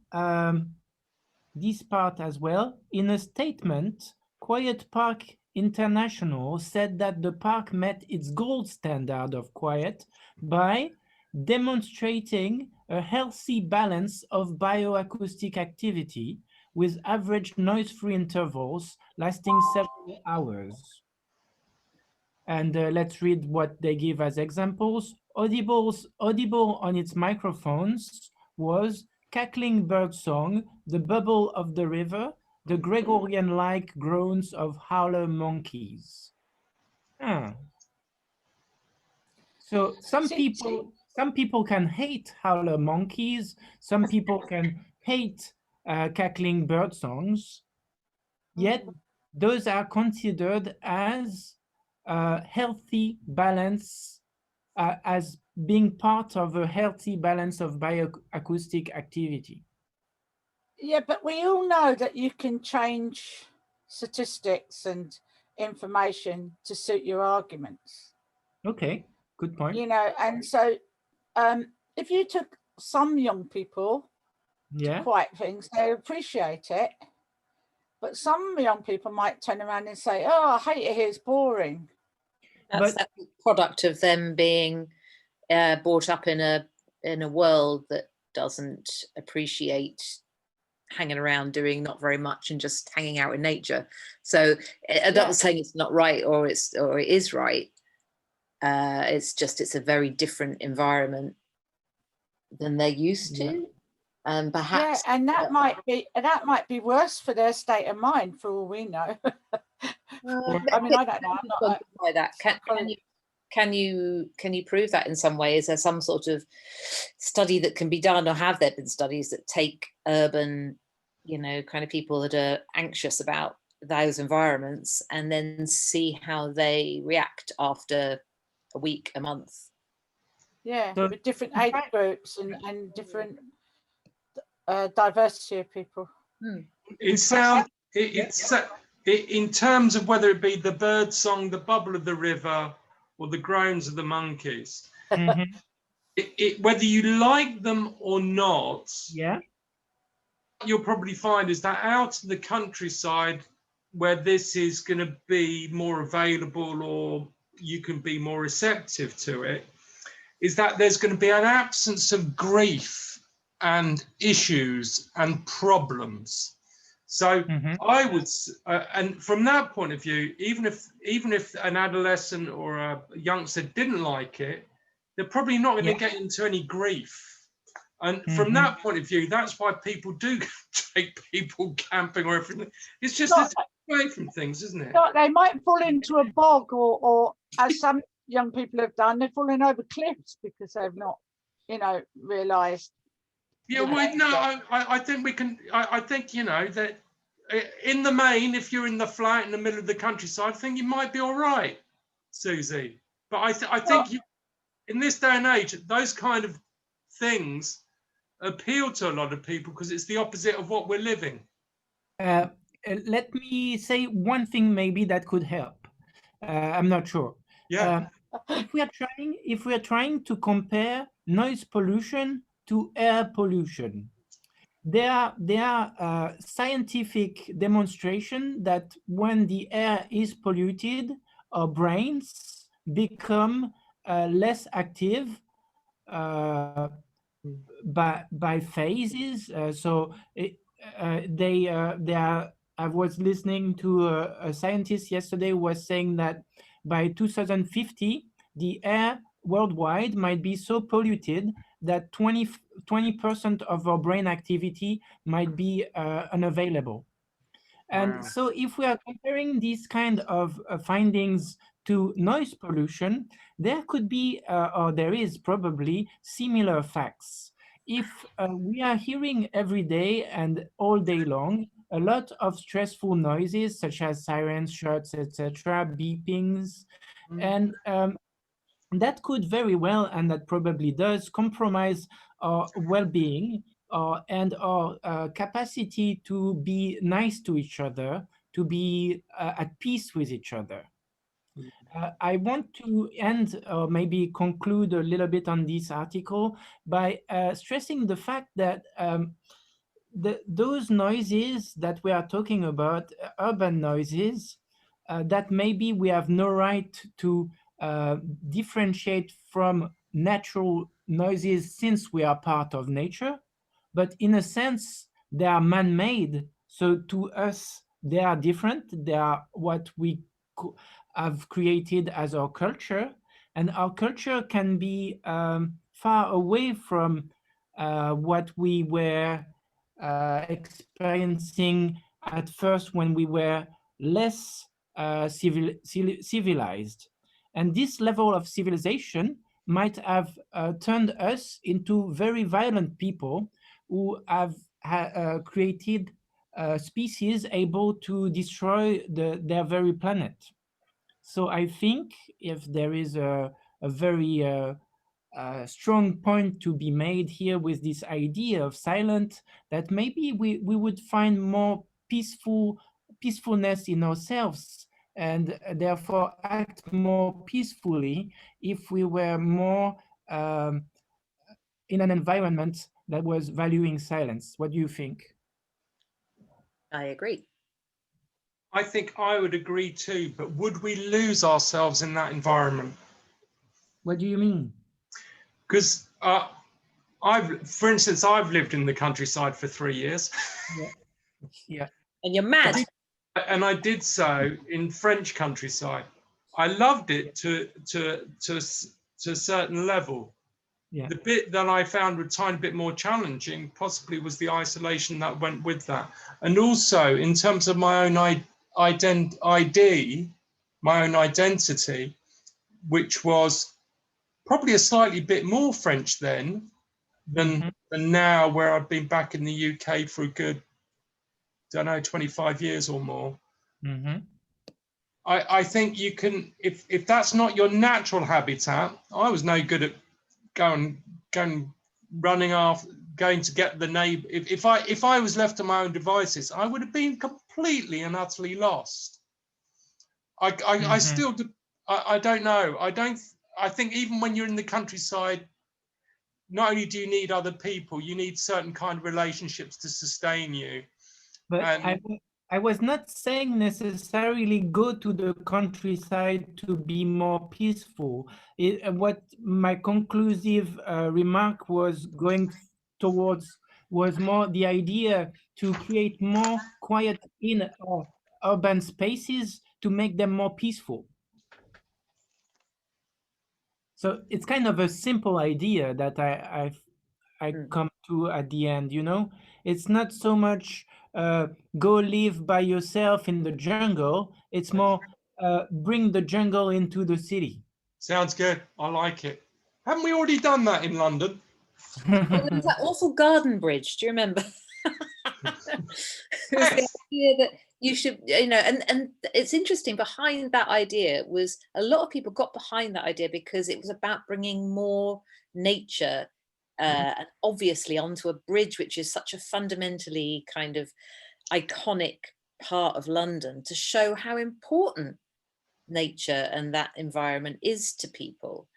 this part as well. In a statement, Quiet Park International said that the park met its gold standard of quiet by demonstrating a healthy balance of bioacoustic activity with average noise-free intervals lasting several hours. And let's read what they give as examples. Audible on its microphones was cackling birdsong, the bubble of the river, the Gregorian-like groans of howler monkeys. So some people can hate howler monkeys. Some people can hate cackling bird songs. Yet those are considered as healthy balance, as being part of a healthy balance of bioacoustic activity.
Yeah, but we all know that you can change statistics and information to suit your arguments.
Okay, good point.
You know, and so if you took some young people to quiet things, they appreciate it. But some young people might turn around and say, "Oh, I hate it here, it's boring."
That's a product of them being brought up in a world that doesn't appreciate hanging around doing not very much and just hanging out in nature. So I'm not saying it's not right or it is right. It's a very different environment than they're used to. Perhaps
and that might be worse for their state of mind, for all we know. I mean, I don't know. I'm not
that. Can you prove that in some way? Is there some sort of study that can be done, or have there been studies that take urban, kind of people that are anxious about those environments and then see how they react after a week, a month?
Yeah, so, with different age groups and different diversity of people.
In terms of whether it be the bird song, the bubble of the river, or the groans of the monkeys, whether you like them or not, you'll probably find is that out in the countryside where this is going to be more available or you can be more receptive to it, is that there's going to be an absence of grief and issues and problems. So I would, and from that point of view, even if an adolescent or a youngster didn't like it, they're probably not going to get into any grief. And from that point of view, that's why people do take people camping or everything. It's just away from things, isn't it?
They might fall into a bog, or as some young people have done, they're falling over cliffs because they've not, realised.
Yeah, well, no, I think we can. I think that in the main, if you're in the flat in the middle of the countryside, I think you might be all right, Susie. But I think in this day and age, those kind of things appeal to a lot of people because it's the opposite of what we're living.
Let me say one thing maybe that could help. I'm not sure.
Yeah.
If we are trying to compare noise pollution to air pollution, there are scientific demonstration that when the air is polluted, our brains become less active by phases. I was listening to a scientist yesterday who was saying that by 2050, the air worldwide might be so polluted that 20% of our brain activity might be unavailable. And so if we are comparing these kind of findings to noise pollution, there could be, or there is probably similar facts. If we are hearing every day and all day long a lot of stressful noises such as sirens, shots, etc., beepings, and that could very well, and that probably does, compromise our well-being and our capacity to be nice to each other, to be at peace with each other. I want to end or maybe conclude a little bit on this article by stressing the fact that those noises that we are talking about, urban noises, that maybe we have no right to differentiate from natural noises since we are part of nature, but in a sense, they are man-made. So to us, they are different. They are what we have created as our culture, and our culture can be far away from what we were experiencing at first when we were less civilized. And this level of civilization might have turned us into very violent people who have created species able to destroy their very planet. So I think if there is a very strong point to be made here with this idea of silence, that maybe we would find more peacefulness in ourselves, and therefore act more peacefully if we were more in an environment that was valuing silence. What do you think?
I agree.
I think I would agree too, but would we lose ourselves in that environment?
What do you mean?
Because for instance, I've lived in the countryside for 3 years.
Yeah.
And you're mad.
And I did so in French countryside. I loved it to a certain level. Yeah. The bit that I found a tiny bit more challenging possibly was the isolation that went with that. And also in terms of my own identity, which was probably a slightly bit more French then than now, where I've been back in the UK for a good, 25 years or more. I think you can, if that's not your natural habitat. I was no good at going running off, going to get the neighbor. If I was left to my own devices, I would have been completely and utterly lost. I still do. I don't know. I think even when you're in the countryside, not only do you need other people, you need certain kind of relationships to sustain you.
But I was not saying necessarily go to the countryside to be more peaceful. What my conclusive remark was going towards was more the idea to create more quiet in our urban spaces to make them more peaceful. So it's kind of a simple idea that I come to at the end, you know? It's not so much go live by yourself in the jungle. It's more bring the jungle into the city.
Sounds good. I like it. Haven't we already done that in London?
Well, there was that awful garden bridge. Do you remember? It was the idea that you should, you know, and it's interesting. Behind that idea was a lot of people got behind that idea because it was about bringing more nature, and obviously onto a bridge, which is such a fundamentally kind of iconic part of London, to show how important nature and that environment is to people.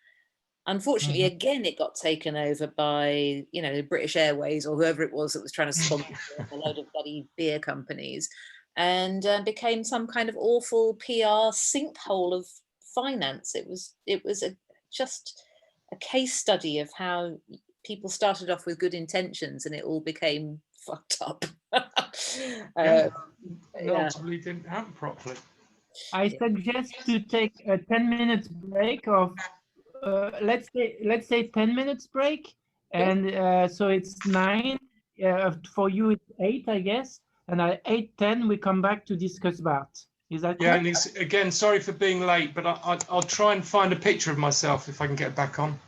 Unfortunately, again, it got taken over by, you know, the British Airways or whoever it was that was trying to sponsor a load of bloody beer companies, and became some kind of awful PR sinkhole of finance. It was just a case study of how people started off with good intentions and it all became fucked up.
It ultimately didn't happen properly.
I suggest to take a 10 minutes break of let's say 10 minutes break, and so it's 9 for you. It's 8, I guess, and at 8:10 we come back to discuss that. Is that
Yeah,
cool?
and again, sorry for being late, but I'll try and find a picture of myself if I can get back on.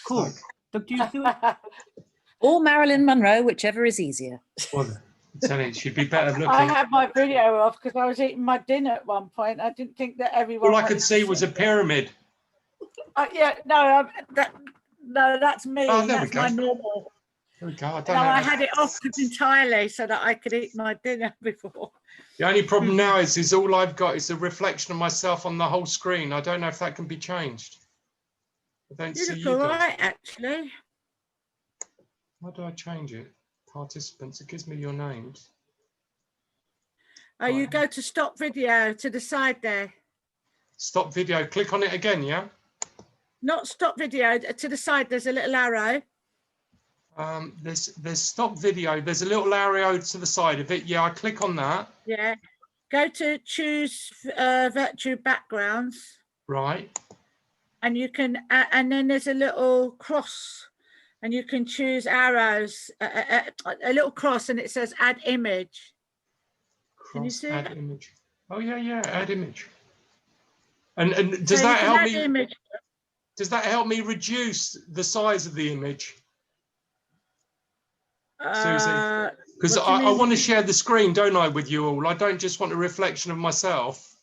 Cool. Talk to you soon.
Or Marilyn Monroe, whichever is easier.
Well, I'm telling you, she'd be better looking.
I had my video off because I was eating my dinner at one point. I didn't think that everyone.
All I could see was a pyramid.
Yeah, no, that's me.
Oh, there we
That's
go.
my normal.
There we go. I don't
No,
know.
I had it off entirely so that I could eat my dinner before.
The only problem now is all I've got is a reflection of myself on the whole screen. I don't know if that can be changed. I don't
You
see
look
you
all
guys.
right, actually.
How do I change it? Participants, it gives me your names.
Oh, you
Right.
go to stop video to the side there.
Stop video, click on it again, yeah?
Not stop video, to the side, there's a little arrow.
There's stop video, there's a little arrow to the side of it. Yeah, I click on that.
Yeah. Go to choose virtual backgrounds,
Right.
and you can, and then there's a little cross, and you can choose arrows, a little cross, and it says add image. Can you
Cross,
see
add
it?
image. Oh yeah, add image. And does
So
that
you can
help
add
me?
image.
Does that help me reduce the size of the image? Susie? Because
what do you
I
mean?
want to share the screen, don't I, with you all? I don't just want a reflection of myself.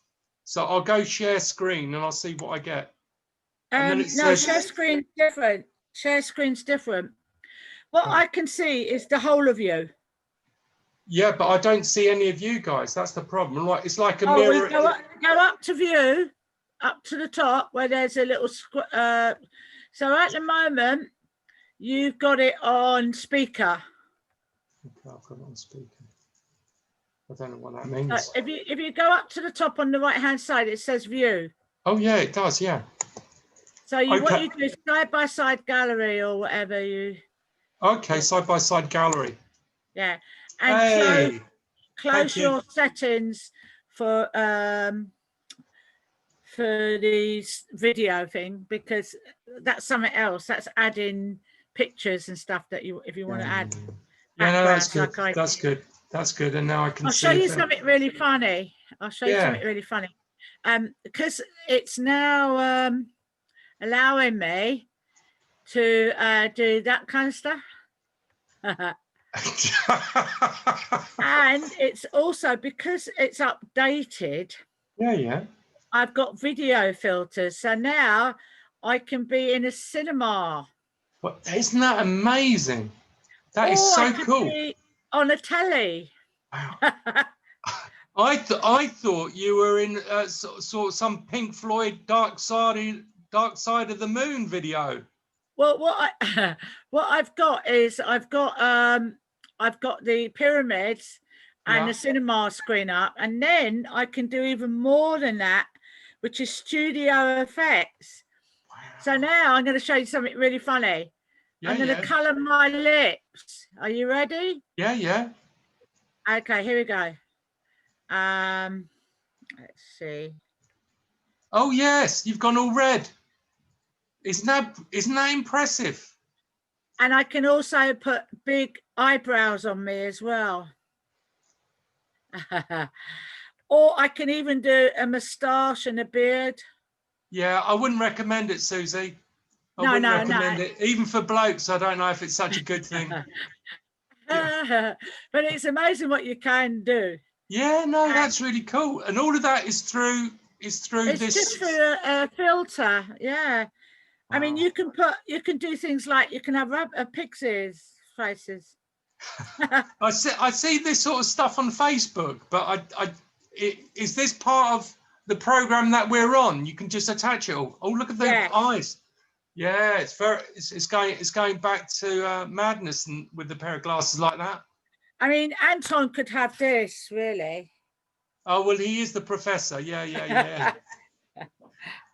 So I'll go share screen and I'll see what I get. And then it
No,
says-
share screen's different. Share screen's different. What I can see is the whole of you.
Yeah, but I don't see any of you guys. That's the problem. Like it's like a
Oh,
mirror.
well, go up to view, up to the top where there's a little. So at the moment, you've got it on speaker.
Okay, I've got it on speaker. I don't know what that means.
If you go up to the top on the right hand side, it says view.
Oh yeah, it does. Yeah.
So what
Okay.
you do is side by side gallery or whatever you.
Okay, side by side gallery.
Yeah, and
Hey.
close
you.
your settings for the video thing, because that's something else. That's adding pictures and stuff that you, if you want to add.
Yeah, no, that's good.
backgrounds like I
That's good. That's good. And now I can
I'll
see.
show you
that-
something really funny. I'll show you
Yeah.
something really funny. Because it's now allowing me to do that kind of stuff. And it's also, because it's updated,
yeah.
I've got video filters. So now I can be in a cinema.
But isn't that amazing? That is
or
so
I could
cool.
be on a telly.
Wow. I thought you were in sort of some Pink Floyd Dark Side of the Moon video.
Well, what I've got is I've got the pyramids, and
Yeah.
the cinema screen up, and then I can do even more than that, which is studio effects. So now I'm going to show you something really funny.
Yeah,
I'm going to color my lips. Are you ready?
Yeah, yeah.
Okay, here we go. Let's see.
Oh yes, you've gone all red. Isn't that impressive?
And I can also put big eyebrows on me as well. Or I can even do a moustache and a beard.
Yeah, I wouldn't recommend it, Susie. I
No,
wouldn't
no,
recommend
no.
it. Even for blokes, I don't know if it's such a good thing. Yeah.
But it's amazing what you can do.
Yeah, no, that's really cool. And all of that is through
It's
this.
just through a filter, yeah. I mean,
Wow.
you can do things like you can have pixies faces.
I see this sort of stuff on Facebook, but is this part of the program that we're on? You can just attach it all. Oh, look at the
Yeah.
eyes. Yeah, it's going back to madness, and with a pair of glasses like that.
I mean, Anton could have this, really.
Oh well, he is the professor. Yeah.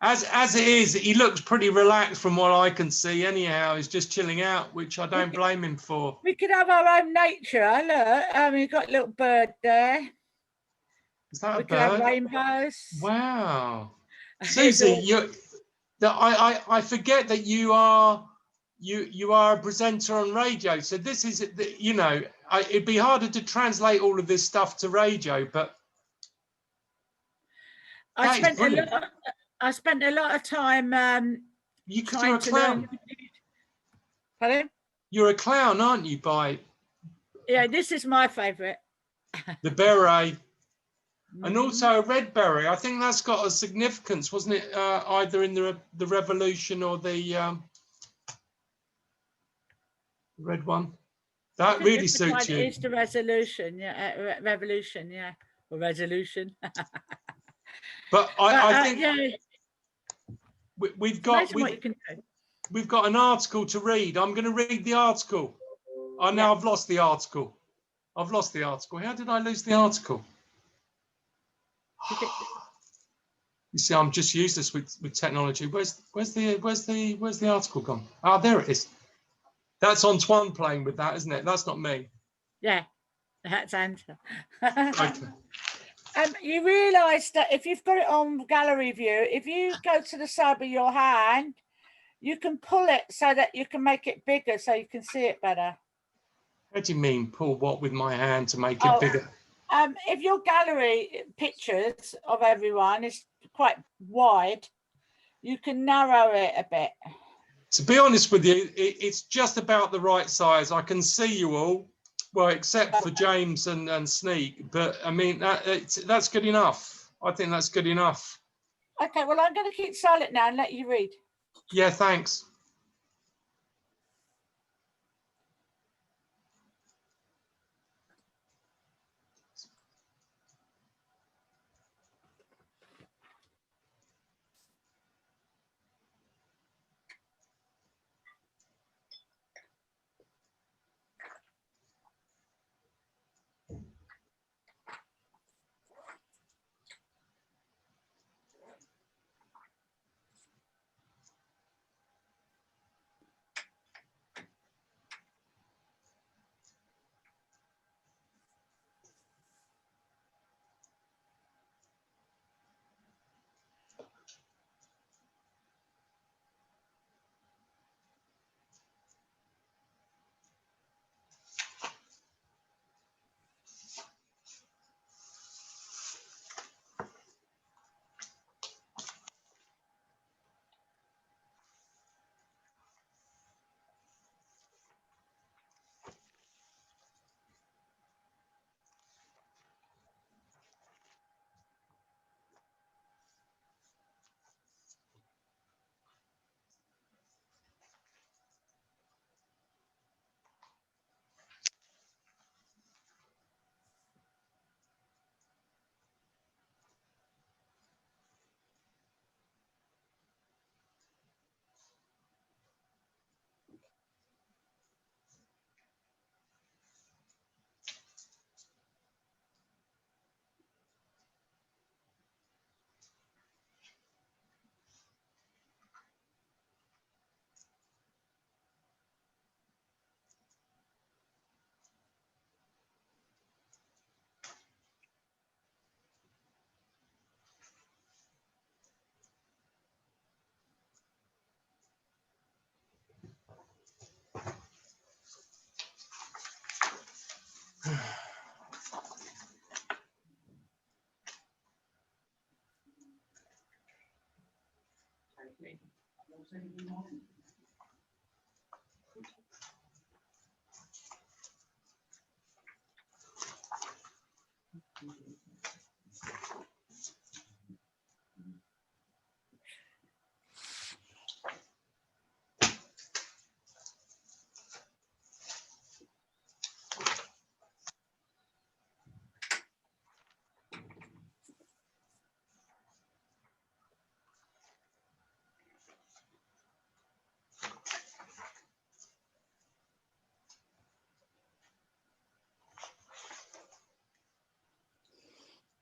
As it is, he looks pretty relaxed from what I can see. Anyhow, he's just chilling out, which I don't blame him for.
We could have our own nature. Look, we've got a little bird there.
Is that
We
a
could have
bird?
rainbows.
Wow,
It's
Susie,
all-
I forget that you are a presenter on radio. So this is, it'd be harder to translate all of this stuff to radio, but
I
that is brilliant.
spent a lot of time
You're
trying
a
to
clown.
learn. Pardon?
You're a clown, aren't you? By
Yeah, this is my favourite.
the beret.
Mm-hmm.
And also a red beret. I think that's got a significance, wasn't it? Either in the revolution or the red one. That really suits you.
It's the resolution, yeah, revolution, yeah, or resolution.
But I think
yeah,
we've got
what you can do.
we've got an article to read. I'm going to read the article. Oh, now I've lost the article. How did I lose the article? You see, I'm just useless with technology. Where's the article gone? Ah, there it is. That's Antoine playing with that, isn't it? That's not me.
Yeah, that's Anta.
Okay.
You realise that if you've got it on gallery view, if you go to the side of your hand, you can pull it so that you can make it bigger so you can see it better.
What do you mean, pull what with my hand to make it bigger?
If your gallery pictures of everyone is quite wide, you can narrow it a bit.
To be honest with you, it's just about the right size. I can see you all, well, except for James and Sneak. But I mean, that's good enough. I think that's good enough.
Okay, well, I'm going to keep silent now and let you read.
Yeah, thanks.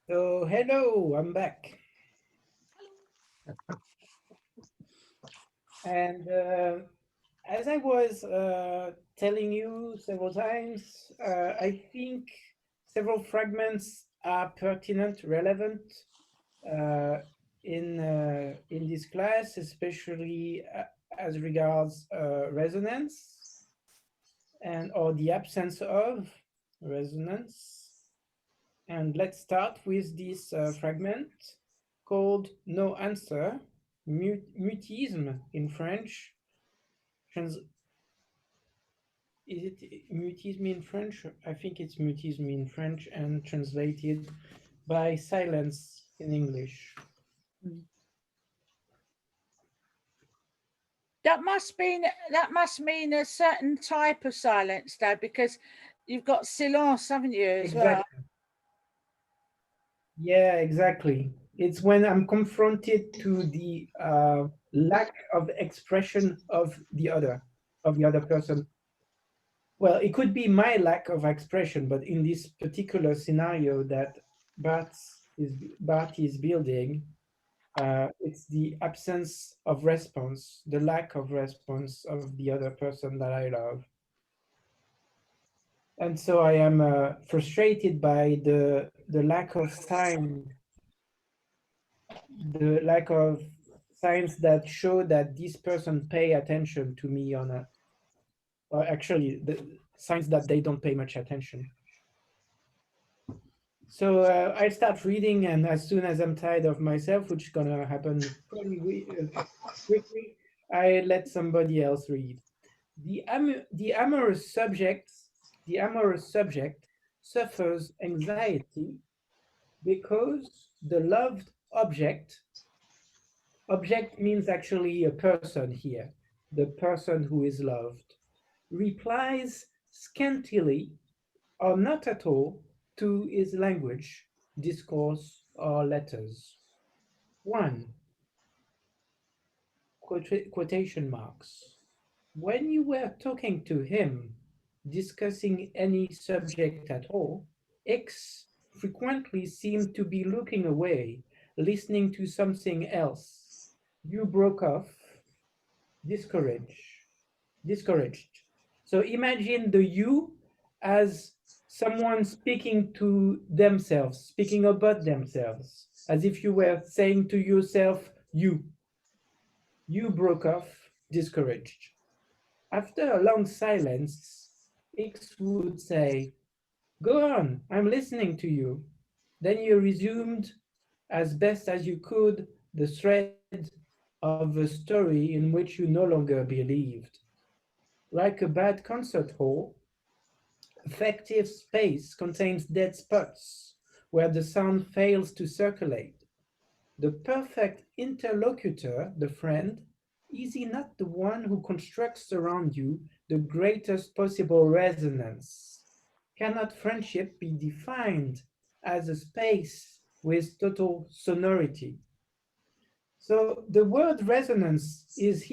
So hello, I'm back. And as I was telling you several times, I think several fragments are pertinent, relevant in this class, especially as regards resonance and or the absence of resonance. And let's start with this fragment called No Answer, mutisme in French. Is it mutisme in French? I think it's mutisme in French and translated by silence in English.
That must mean a certain type of silence, though, because you've got silence, haven't you, as well?
Yeah, exactly. It's when I'm confronted to the lack of expression of the other person. Well, it could be my lack of expression, but in this particular scenario that Bart is building, it's the absence of response, the lack of response of the other person that I love. And so I am frustrated by the lack of sign, the lack of signs that show that this person pay attention to me or not. Or actually, the signs that they don't pay much attention. So I start reading, and as soon as I'm tired of myself, which is gonna happen pretty quickly, I let somebody else read. The amorous subject suffers anxiety because the loved object means actually a person here, the person who is loved, replies scantily or not at all to his language, discourse, or letters. 1. Quotation marks. When you were talking to him, discussing any subject at all, X frequently seemed to be looking away, listening to something else. You broke off, discouraged. So imagine the you as someone speaking to themselves, speaking about themselves, as if you were saying to yourself, you broke off, discouraged. After a long silence, X would say, go on, I'm listening to you. Then you resumed as best as you could the thread of a story in which you no longer believed. Like a bad concert hall, affective space contains dead spots where the sound fails to circulate. The perfect interlocutor, the friend, is he not the one who constructs around you the greatest possible resonance? Cannot friendship be defined as a space with total sonority? So the word resonance is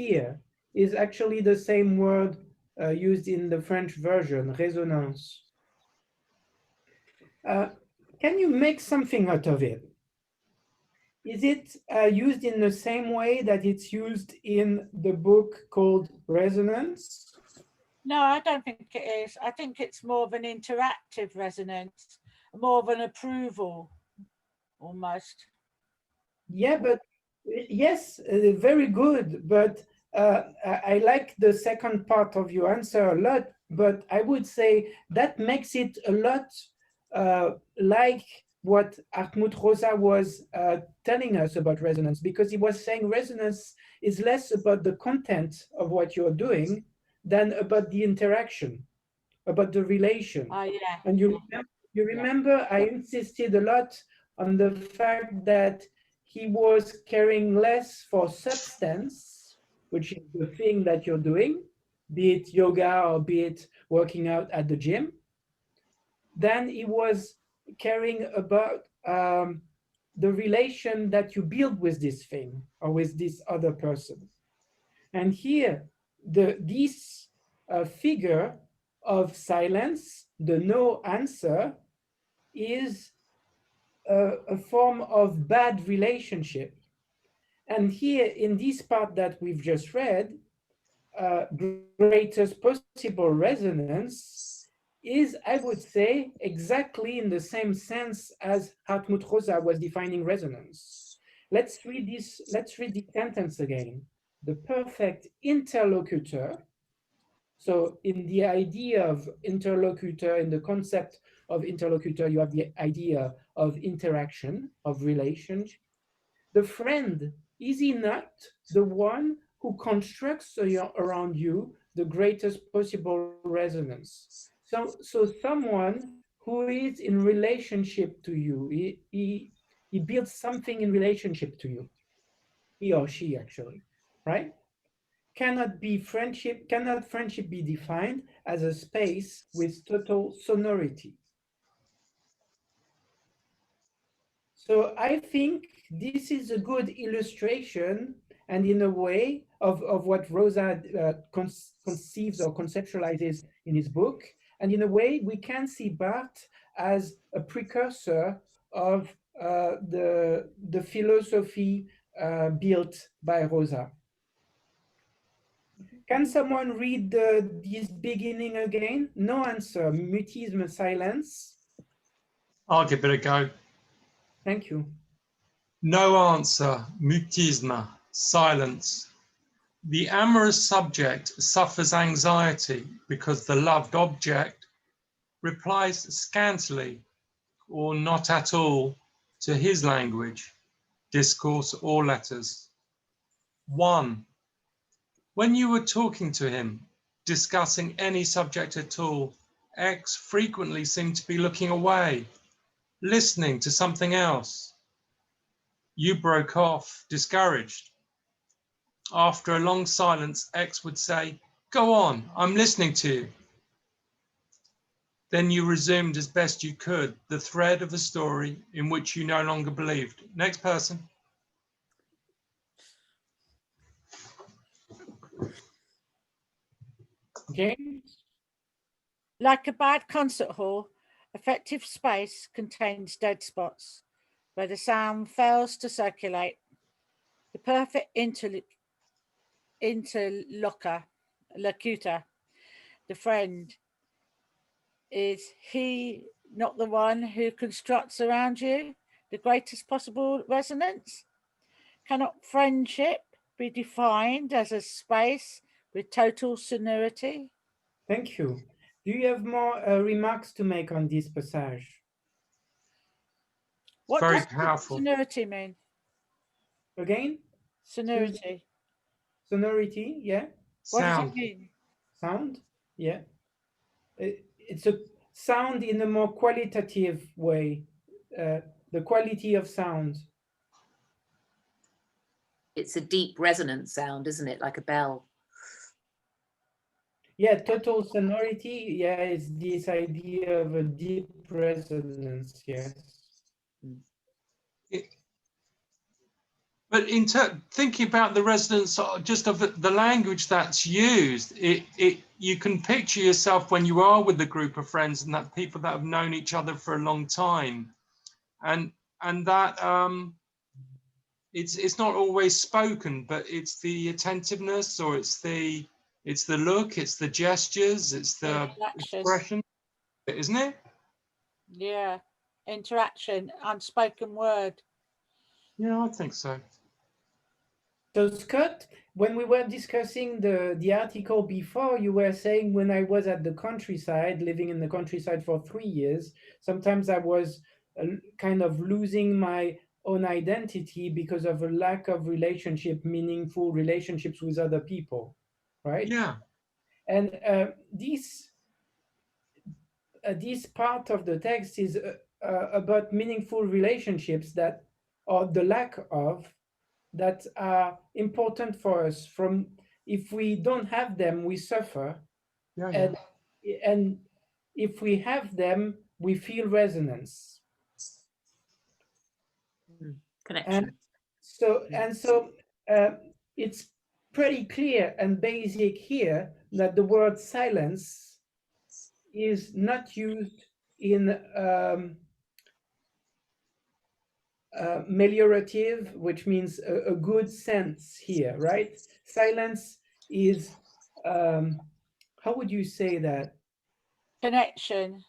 actually the same word used in the French version, résonance. Can you make something out of it? Is it used in the same way that it's used in the book called Resonance?
No, I don't think it is. I think it's more of an interactive resonance, more of an approval, almost.
Yeah, but yes, very good. But I like the second part of your answer a lot, but I would say that makes it a lot like what Hartmut Rosa was telling us about resonance, because he was saying resonance is less about the content of what you're doing than about the interaction, about the relation.
Oh, yeah.
And you remember I insisted a lot on the fact that he was caring less for substance, which is the thing that you're doing, be it yoga or be it working out at the gym, than he was caring about the relation that you build with this thing or with this other person. And here, this figure of silence, the no answer, is a form of bad relationship. And here in this part that we've just read, greatest possible resonance is, I would say, exactly in the same sense as Hartmut Rosa was defining resonance. Let's read this sentence again. The perfect interlocutor. So in the idea of interlocutor, in the concept of interlocutor, you have the idea of interaction, of relationship. The friend, is he not the one who constructs around you the greatest possible resonance? So someone who is in relationship to you, he builds something in relationship to you, he or she actually, right? Cannot friendship be defined as a space with total sonority? So I think this is a good illustration, and in a way, of what Rosa conceives or conceptualizes in his book. And in a way, we can see Barthes as a precursor of the philosophy built by Rosa. Can someone read this beginning again? No answer, mutisme, silence.
I'll give it a go.
Thank you.
No answer, mutisme, silence. The amorous subject suffers anxiety because the loved object replies scantily or not at all to his language, discourse or letters. 1. When you were talking to him, discussing any subject at all, X frequently seemed to be looking away, listening to something else. You broke off, discouraged. After a long silence, X would say, "Go on, I'm listening to you." Then you resumed as best you could the thread of a story in which you no longer believed. Next person.
James?
Like a bad concert hall, effective space contains dead spots where the sound fails to circulate. The perfect interlocutor, the friend, is he not the one who constructs around you the greatest possible resonance? Cannot friendship be defined as a space with total sonority?
Thank you. Do you have more remarks to make on this passage?
What
Very
does
powerful.
sonority mean?
Again?
Sonority.
Sonority, yeah.
What does
Sound.
it mean?
Sound, yeah. It's a sound in a more qualitative way, the quality of sound.
It's a deep resonant sound, isn't it? Like a bell.
Yeah, total sonority, yeah, it's this idea of a deep resonance, yes.
But thinking about the resonance just of the language that's used, you can picture yourself when you are with a group of friends and that people that have known each other for a long time, and that it's not always spoken, but it's the attentiveness, or it's the look, it's the gestures, it's the expression, isn't it?
Yeah, interaction, unspoken word.
Yeah, I think so.
So Scott, when we were discussing the article before, you were saying when I was at the countryside, living in the countryside for 3 years, sometimes I was kind of losing my own identity because of a lack of meaningful relationships with other people, right?
Yeah.
And this part of the text is about meaningful relationships that, or the lack of, that are important for us. From if we don't have them, we suffer,
Yeah.
and if we have them, we feel resonance.
Connection.
And so it's pretty clear and basic here that the word silence is not used in meliorative, which means a good sense here, right? Silence is, how would you say that?
Connection,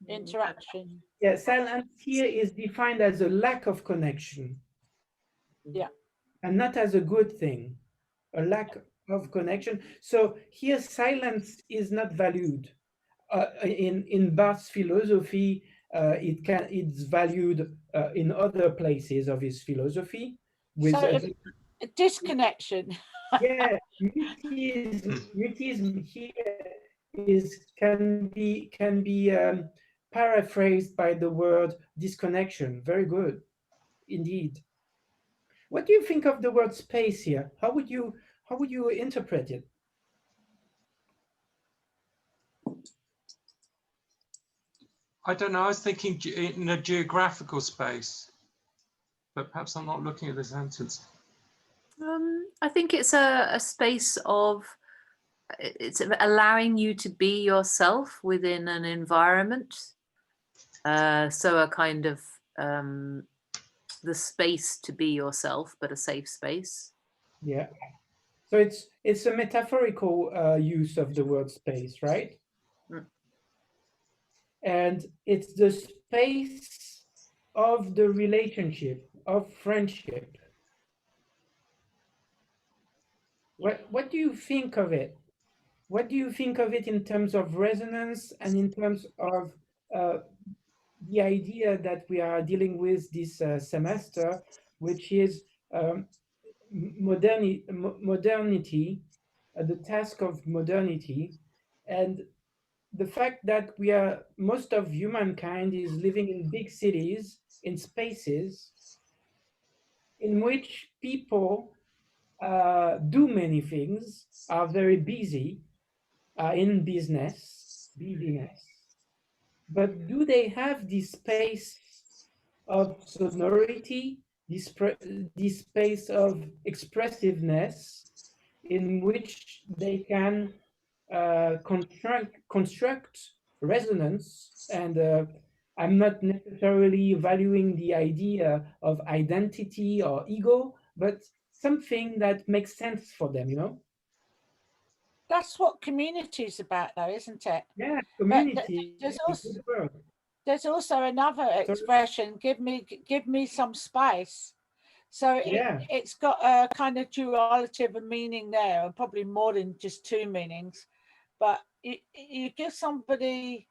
interaction.
Yeah, silence here is defined as a lack of connection.
Yeah.
And not as a good thing, a lack of connection. So here silence is not valued. In Barthes's philosophy, it's valued in other places of his philosophy. With
So a disconnection.
yeah, mutism here can be paraphrased by the word disconnection. Very good, indeed. What do you think of the word space here? How would you interpret it?
I don't know. I was thinking in a geographical space, but perhaps I'm not looking at the sentence.
I think it's a space of, it's allowing you to be yourself within an environment. So a kind of the space to be yourself, but a safe space.
Yeah. So it's a metaphorical use of the word space, right?
Mm.
And it's the space of the relationship, of friendship. What do you think of it? What do you think of it in terms of resonance and in terms of the idea that we are dealing with this semester, which is modernity, the task of modernity, and the fact that most of humankind is living in big cities, in spaces in which people do many things, are very busy, are in busyness, but do they have this space of sonority, this space of expressiveness in which they can construct resonance? And I'm not necessarily valuing the idea of identity or ego, but something that makes sense for them, you know?
That's what community is about, though, isn't it?
Yeah, community.
There's
is a
also,
good word.
there's also another expression, give me some space. So
Yeah.
it's got a kind of duality of a meaning there, and probably more than just two meanings. But you give somebody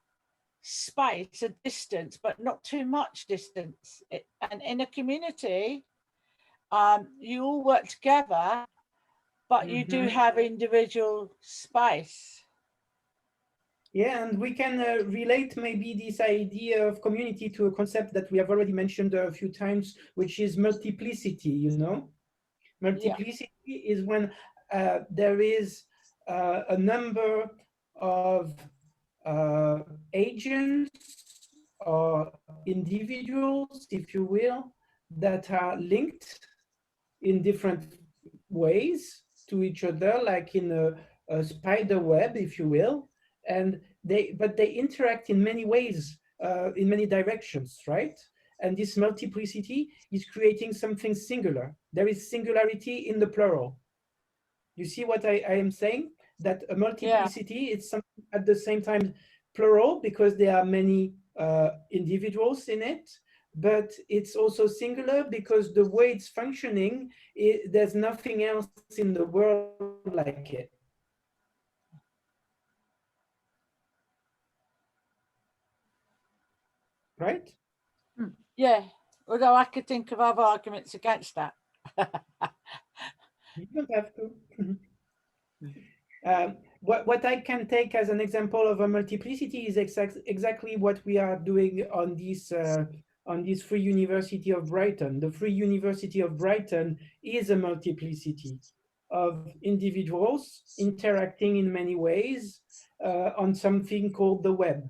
space, a distance, but not too much distance. And in a community, you all work together, but you do have individual space.
Yeah, and we can relate maybe this idea of community to a concept that we have already mentioned a few times, which is multiplicity, you know? Multiplicity is when there is a number of agents or individuals, if you will, that are linked in different ways to each other, like in a spider web, if you will, and they interact in many ways, in many directions, right? And this multiplicity is creating something singular. There is singularity in the plural. You see what I am saying? That a multiplicity is something at the same time plural because there are many individuals in it, but it's also singular because the way it's functioning, there's nothing else in the world like it. Right?
Yeah, although I could think of other arguments against that.
You don't have to. What I can take as an example of a multiplicity is exactly what we are doing on this Free University of Brighton. The Free University of Brighton is a multiplicity of individuals interacting in many ways on something called the web.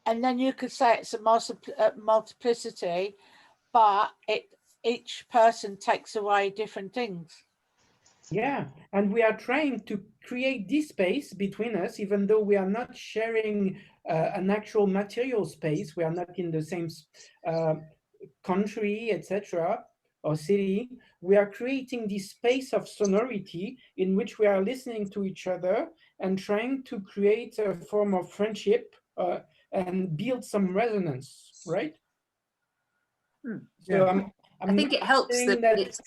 And then you could say it's a multiplicity, but each person takes away different things.
Yeah, and we are trying to create this space between us, even though we are not sharing an actual material space. We are not in the same country, etc., or city. We are creating this space of sonority in which we are listening to each other and trying to create a form of friendship and build some resonance, right? So
I think it helps that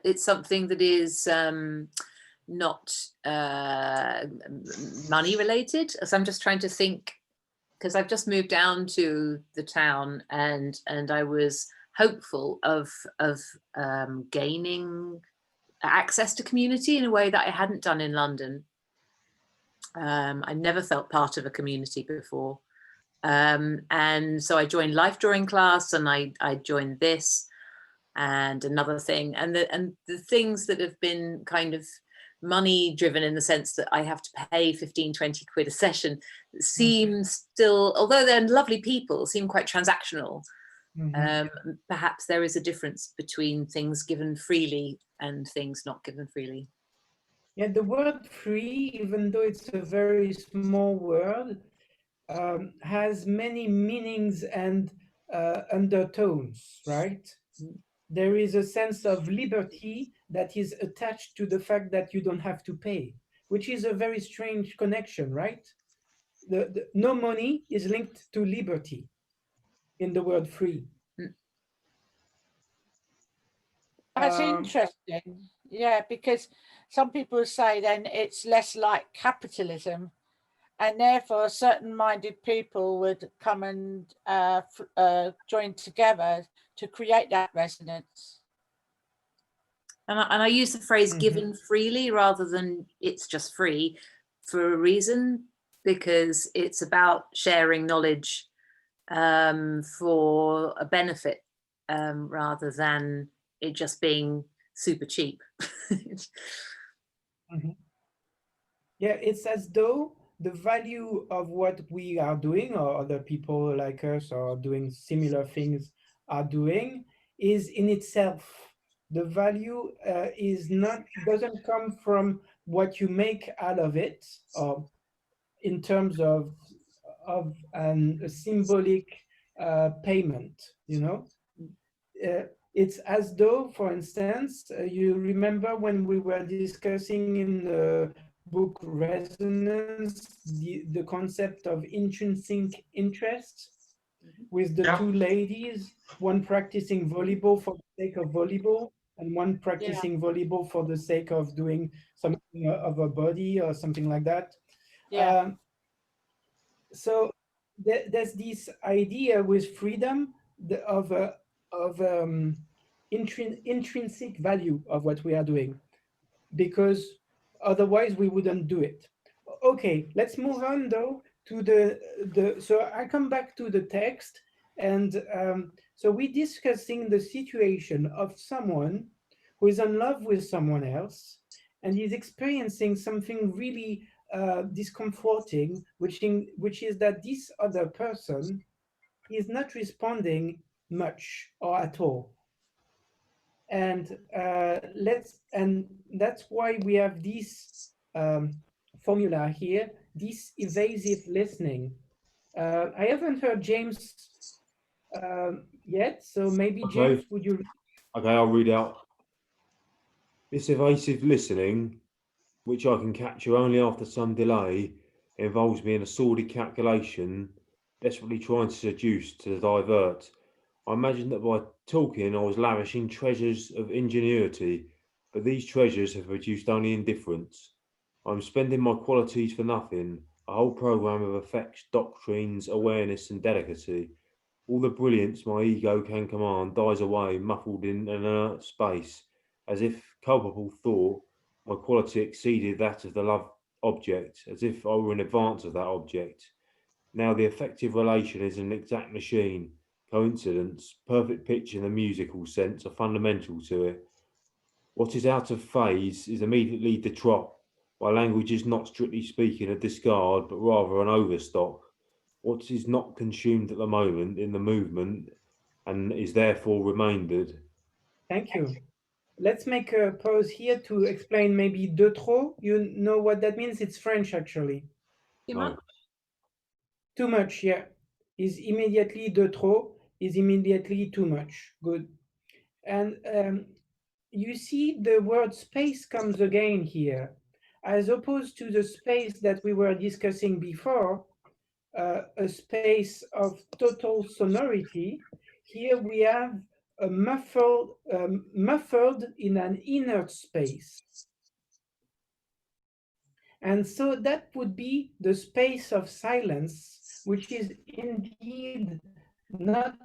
it's something that is not money related. So I'm just trying to think, because I've just moved down to the town, and I was hopeful of gaining access to community in a way that I hadn't done in London. I never felt part of a community before. And so I joined Life Drawing class, and I joined this and another thing, and the things that have been kind of money driven in the sense that I have to pay 15-20 quid a session seem still, although they're lovely people, seem quite transactional. Perhaps there is a difference between things given freely and things not given freely.
Yeah, the word free, even though it's a very small word, has many meanings and undertones, right? There is a sense of liberty that is attached to the fact that you don't have to pay, which is a very strange connection, right? No money is linked to liberty in the word free.
That's interesting. Yeah, because some people say then it's less like capitalism, and therefore certain minded people would come and join together to create that resonance.
And I use the phrase given freely rather than it's just free for a reason, because it's about sharing knowledge for a benefit rather than it just being super cheap.
Yeah, it's as though the value of what we are doing, or other people like us or doing similar things are doing, is in itself. The value doesn't come from what you make out of it, or in terms of a symbolic payment, you know. It's as though, for instance, you remember when we were discussing in the book Resonance, the concept of intrinsic interest, with the two ladies, one practicing volleyball for the sake of volleyball, and one practicing volleyball for the sake of doing something of a body or something like that.
Yeah.
So there's this idea with freedom of intrinsic value of what we are doing, because otherwise we wouldn't do it. Okay, let's move on though to so I come back to the text, and so we're discussing the situation of someone who is in love with someone else and is experiencing something really discomforting, which is that this other person is not responding much or at all. And that's why we have this formula here, this evasive listening. I haven't heard James yet, so maybe James, would you?
Okay, I'll read out. This evasive listening, which I can capture only after some delay, involves me in a sordid calculation, desperately trying to seduce, to divert. I imagine that by talking I was lavishing treasures of ingenuity, but these treasures have produced only indifference. I'm spending my qualities for nothing, a whole program of effects, doctrines, awareness, and delicacy. All the brilliance my ego can command dies away, muffled in an inert space, as if culpable thought my quality exceeded that of the love object, as if I were in advance of that object. Now the effective relation is an exact machine. Coincidence, perfect pitch in the musical sense are fundamental to it. What is out of phase is immediately de trop. My language is not strictly speaking a discard, but rather an overstock. What is not consumed at the moment in the movement and is therefore remaindered.
Thank you. Let's make a pause here to explain maybe de trop. You know what that means? It's French, actually.
Too
No.
much?
Too much, yeah. Is immediately de trop, is immediately too much. Good. And you see the word space comes again here. As opposed to the space that we were discussing before, a space of total sonority, here we have a muffled in an inert space. And so that would be the space of silence, which is indeed not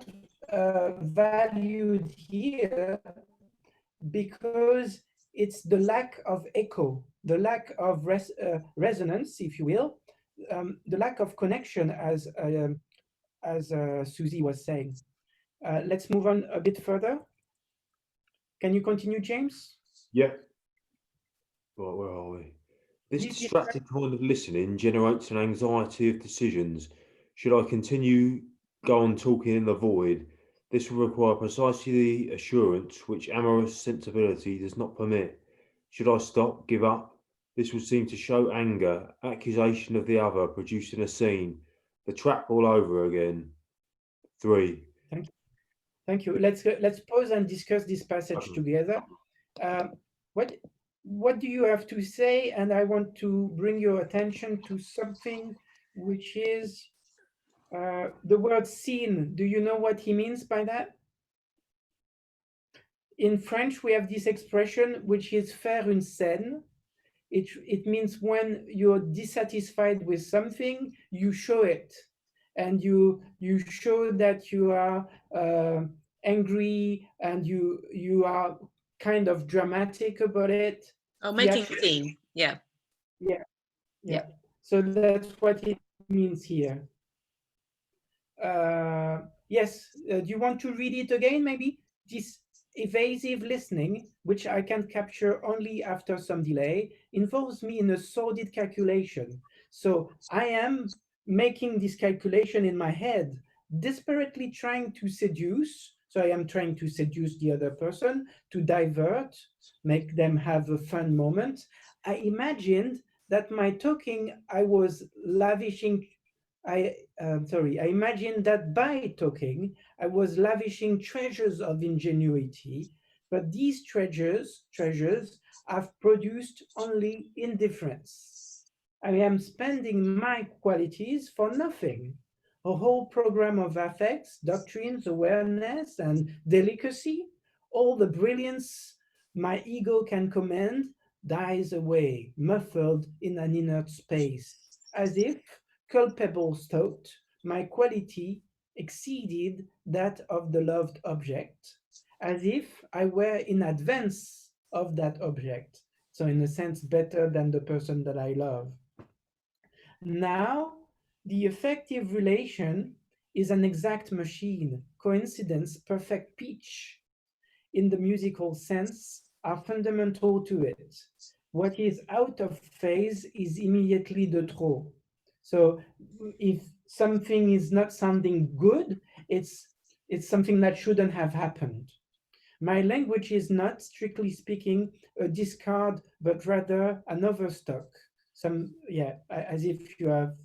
valued here because it's the lack of echo, the lack of resonance, if you will, the lack of connection, as Susie was saying. Let's move on a bit further. Can you continue, James?
Yeah. Right, where are we? This distracted kind of listening generates an anxiety of decisions. Should I continue, go on talking in the void? This will require precisely the assurance which amorous sensibility does not permit. Should I stop, give up? This will seem to show anger, accusation of the other, producing a scene. The trap all over again. 3.
Thank you. Let's pause and discuss this passage together. What do you have to say? And I want to bring your attention to something which is the word scene. Do you know what he means by that? In French, we have this expression, which is faire une scène. It means when you're dissatisfied with something, you show it. And you show that you are angry and you are kind of dramatic about it.
Oh, making a scene. Yeah.
Yeah. So that's what it means here. Yes. Do you want to read it again, maybe? This evasive listening, which I can capture only after some delay, involves me in a sordid calculation. So I am making this calculation in my head, desperately trying to seduce. So I am trying to seduce the other person, to divert, make them have a fun moment. I imagined that my talking, I was lavishing, I imagined that by talking, I was lavishing treasures of ingenuity, but these treasures have produced only indifference. I am spending my qualities for nothing. A whole program of affects, doctrines, awareness, and delicacy, all the brilliance my ego can command dies away, muffled in an inert space, as if culpable thought my quality exceeded that of the loved object, as if I were in advance of that object, so in a sense better than the person that I love. Now, the effective relation is an exact machine, coincidence, perfect pitch, in the musical sense, are fundamental to it. What is out of phase is immediately de trop. So if something is not sounding good, it's something that shouldn't have happened. My language is not, strictly speaking, a discard, but rather an overstock. As if you have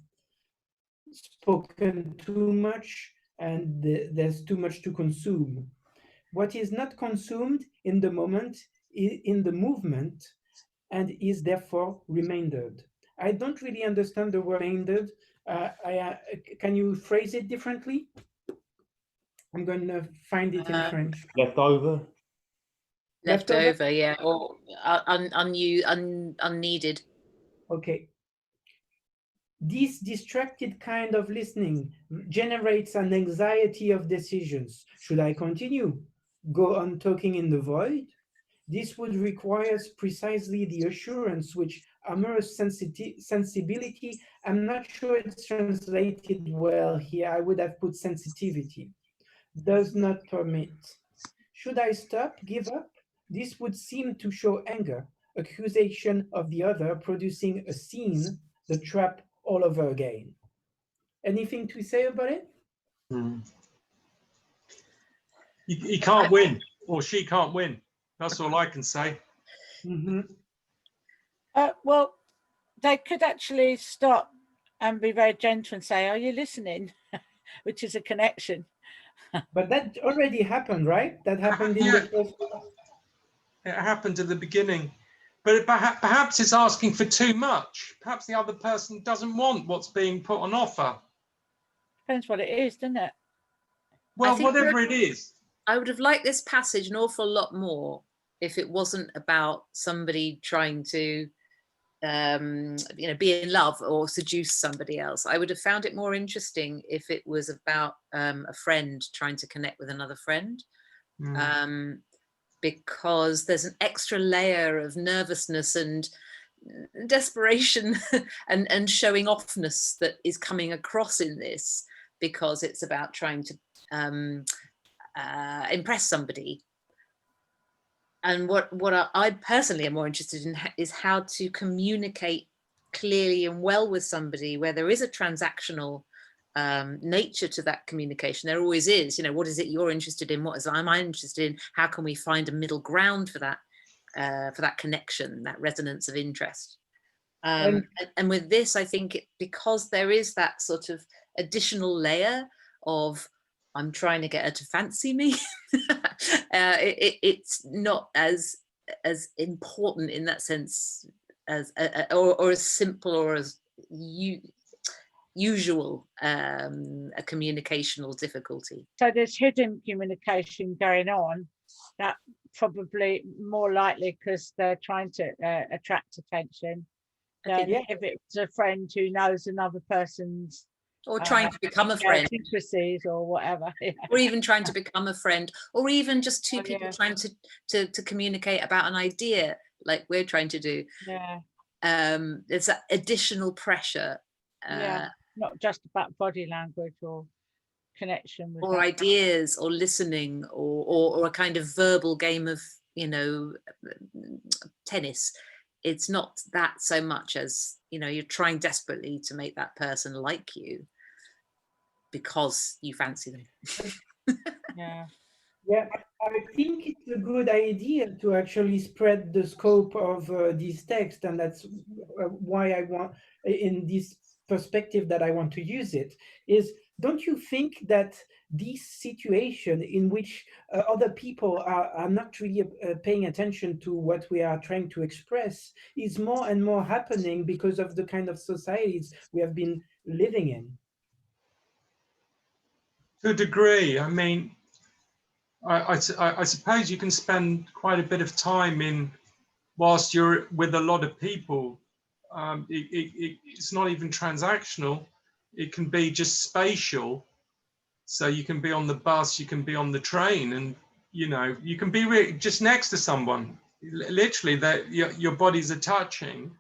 spoken too much and there's too much to consume. What is not consumed in the moment, in the movement, and is therefore remaindered. I don't really understand the word remaindered. Can you phrase it differently? I'm going to find it in French.
Left over?
Left over, yeah, or unneeded.
Okay. This distracted kind of listening generates an anxiety of decisions. Should I continue? Go on talking in the void? This would require precisely the assurance which amorous sensibility, I'm not sure it's translated well here, I would have put sensitivity, does not permit. Should I stop, give up? This would seem to show anger, accusation of the other, producing a scene, the trap all over again. Anything to say about it?
He can't win, or she can't win. That's all I can say.
Mm-hmm.
Well, they could actually stop and be very gentle and say, "Are you listening?" Which is a connection.
But that already happened, right? That happened in the first.
It happened at the beginning, but perhaps it's asking for too much. Perhaps the other person doesn't want what's being put on offer.
Depends what it is, doesn't it?
Well, whatever it is.
I would have liked this passage an awful lot more if it wasn't about somebody trying to, be in love or seduce somebody else. I would have found it more interesting if it was about a friend trying to connect with another friend, because there's an extra layer of nervousness and desperation and showing offness that is coming across in this, because it's about trying to impress somebody. And what I personally am more interested in is how to communicate clearly and well with somebody where there is a transactional nature to that communication. There always is, what is it you're interested in? What am I interested in? How can we find a middle ground for that connection, that resonance of interest? And with this, I think because there is that sort of additional layer of, I'm trying to get her to fancy me. It's not as important in that sense as or as simple or as usual a communicational difficulty.
So there's hidden communication going on, that probably more likely because they're trying to attract attention than if it's a friend who knows another person's
or trying to become a friend,
intricacies or whatever,
or even trying to become a friend, or even just two people trying to communicate about an idea like we're trying to do. There's that additional pressure,
not just about body language or connection with
or ideas or listening or a kind of verbal game of tennis. It's not that so much as you're trying desperately to make that person like you because you fancy them.
Yeah, I think it's a good idea to actually spread the scope of this text, and that's why I want, in this perspective that I want to use it, is, don't you think that this situation in which other people are not really paying attention to what we are trying to express is more and more happening because of the kind of societies we have been living in?
To a degree. I mean, I suppose you can spend quite a bit of time whilst you're with a lot of people. It's not even transactional. It can be just spatial. So you can be on the bus, you can be on the train, and you can be just next to someone. Literally, that your bodies are touching.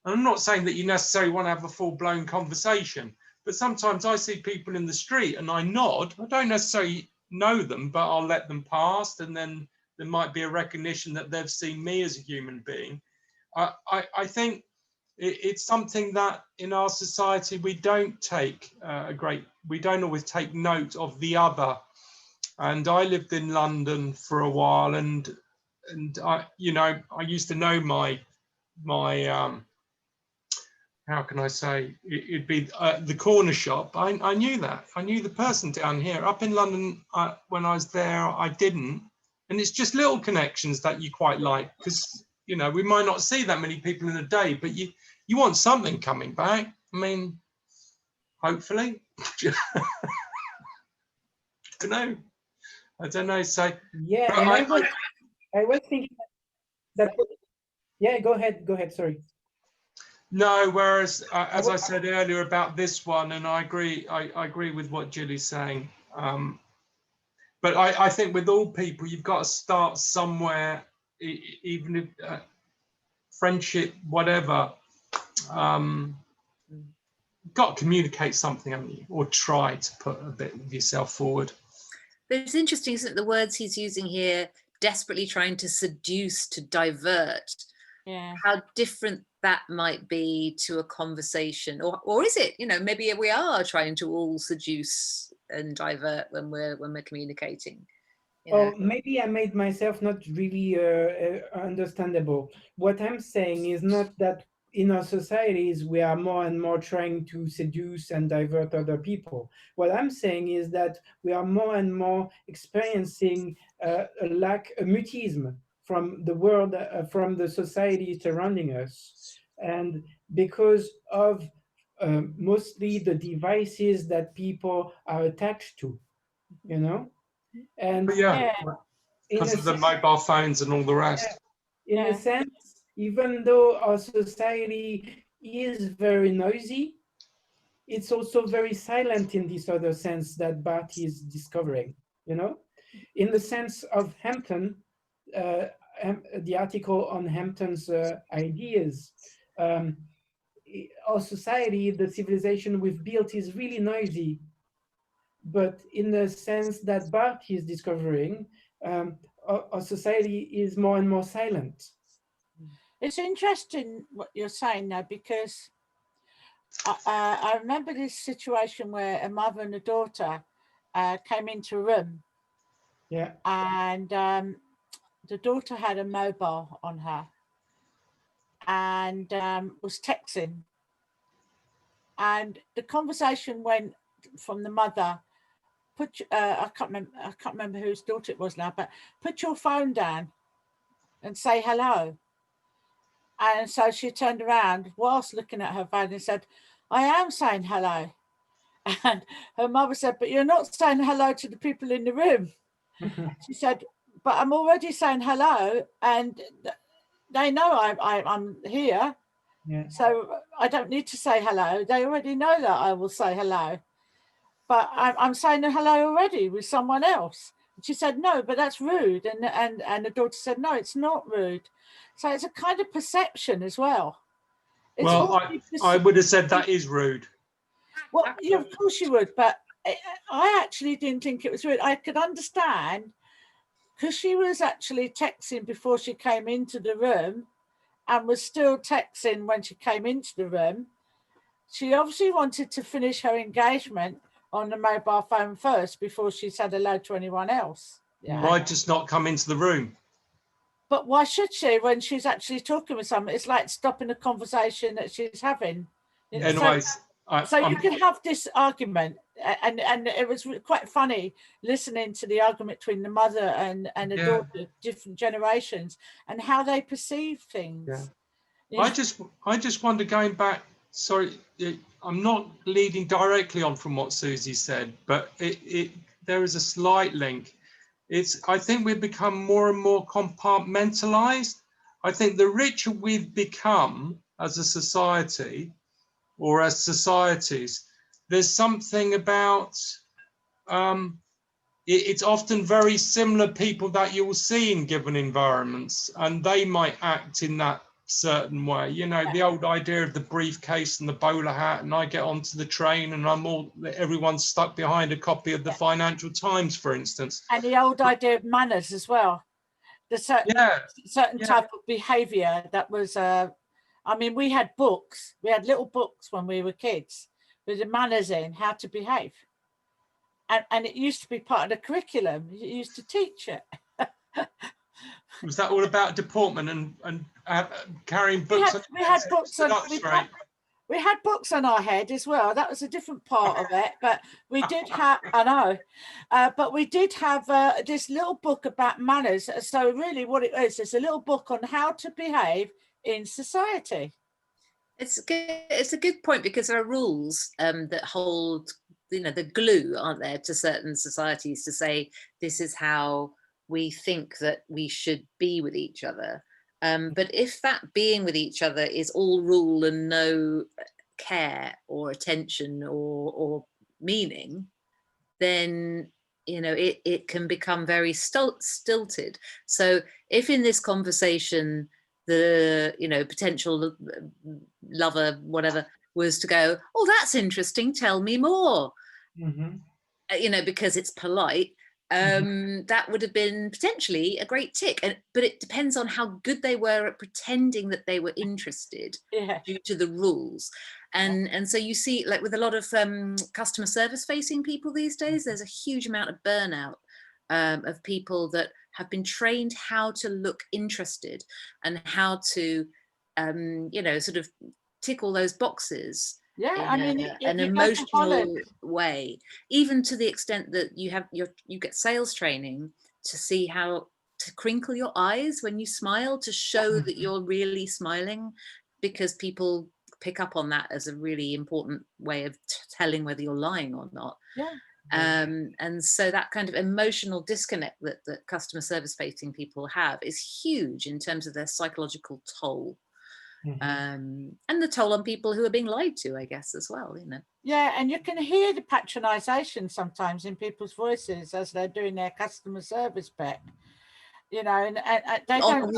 And I'm not saying that you necessarily want to have a full-blown conversation, but sometimes I see people in the street and I nod. I don't necessarily know them, but I'll let them pass, and then there might be a recognition that they've seen me as a human being. I think it's something that in our society we don't take we don't always take note of the other. And I lived in London for a while, and I used to know my how can I say, it'd be the corner shop. I knew that. I knew the person down here. Up in London, when I was there, I didn't. And it's just little connections that you quite like, because, we might not see that many people in a day, but you want something coming back. I mean, hopefully. I don't know. So,
yeah, I was thinking that. Yeah, go ahead. Sorry.
No, whereas as I said earlier about this one, and I agree with what Julie's saying. But I think with all people, you've got to start somewhere, even if friendship, whatever. You've got to communicate something, haven't you? Or try to put a bit of yourself forward.
But it's interesting, isn't it, the words he's using here, desperately trying to seduce, to divert.
Yeah.
How different that might be to a conversation, or is it, you know, maybe we are trying to all seduce and divert when we're communicating. You know?
Oh, maybe I made myself not really understandable. What I'm saying is not that in our societies we are more and more trying to seduce and divert other people. What I'm saying is that we are more and more experiencing a mutism from the world, from the society surrounding us, and because of mostly the devices that people are attached to, you know. And
But yeah, because of the mobile phones and all the rest.
In a sense, even though our society is very noisy, it's also very silent in this other sense that Barth is discovering, you know? In the sense of Hampton, the article on Hampton's ideas, our society, the civilization we've built is really noisy. But in the sense that Barth is discovering, our society is more and more silent.
It's interesting what you're saying now, because I remember this situation where a mother and a daughter came into a room.
Yeah.
And the daughter had a mobile on her and was texting. And the conversation went from the mother, I can't remember whose daughter it was now, but put your phone down and say hello. And so she turned around whilst looking at her phone and said, I am saying hello. And her mother said, but you're not saying hello to the people in the room. She said, but I'm already saying hello and they know I'm here.
Yeah.
So I don't need to say hello. They already know that I will say hello. But I'm saying hello already with someone else. And she said, no, but that's rude. And the daughter said, no, it's not rude. So it's a kind of perception as well. It's
well, I would have said that is rude.
Well, yeah, of course you would. But I actually didn't think it was rude. I could understand because she was actually texting before she came into the room and was still texting when she came into the room. She obviously wanted to finish her engagement on the mobile phone first before she said hello to anyone else. Yeah.
Why just not come into the room?
But why should she when she's actually talking with someone? It's like stopping a conversation that she's having.
Anyways,
so you can have this argument, and it was quite funny listening to the argument between the mother and the daughter, different generations, and how they perceive things.
Yeah. I just wonder, going back, sorry, I'm not leading directly on from what Susie said, but there is a slight link. I think we've become more and more compartmentalized. I think the richer we've become as a society or as societies, there's something about, it's often very similar people that you'll see in given environments, and they might act in that certain way. You know, the old idea of the briefcase and the bowler hat, and I get onto the train and everyone's stuck behind a copy of the Financial Times, for instance.
And the old idea of manners as well. The certain type of behavior that was, I mean, we had books, we had little books when we were kids with the manners in, how to behave. And it used to be part of the curriculum. You used to teach it.
Was that all about deportment and carrying books?
We had books on our head as well. That was a different part of it. But we did have, but we did have this little book about manners. So really what it is a little book on how to behave in society.
It's a good point, because there are rules that hold, you know, the glue, aren't there, to certain societies to say this is how we think that we should be with each other. But if that being with each other is all rule and no care or attention or meaning, then it can become very stilted. So if in this conversation the potential lover, whatever, was to go, oh, that's interesting, tell me more, because it's polite, that would have been potentially a great tick. But it depends on how good they were at pretending that they were interested due to the rules. And so you see, like with a lot of customer service facing people these days, there's a huge amount of burnout of people that have been trained how to look interested and how to sort of tick all those boxes an emotional way, even to the extent that you get sales training to see how to crinkle your eyes when you smile to show that you're really smiling, because people pick up on that as a really important way of telling whether you're lying or not. And so that kind of emotional disconnect that customer service facing people have is huge in terms of their psychological toll. And the toll on people who are being lied to, I guess, as well,
Yeah, and you can hear the patronization sometimes in people's voices as they're doing their customer service bit, and they don't,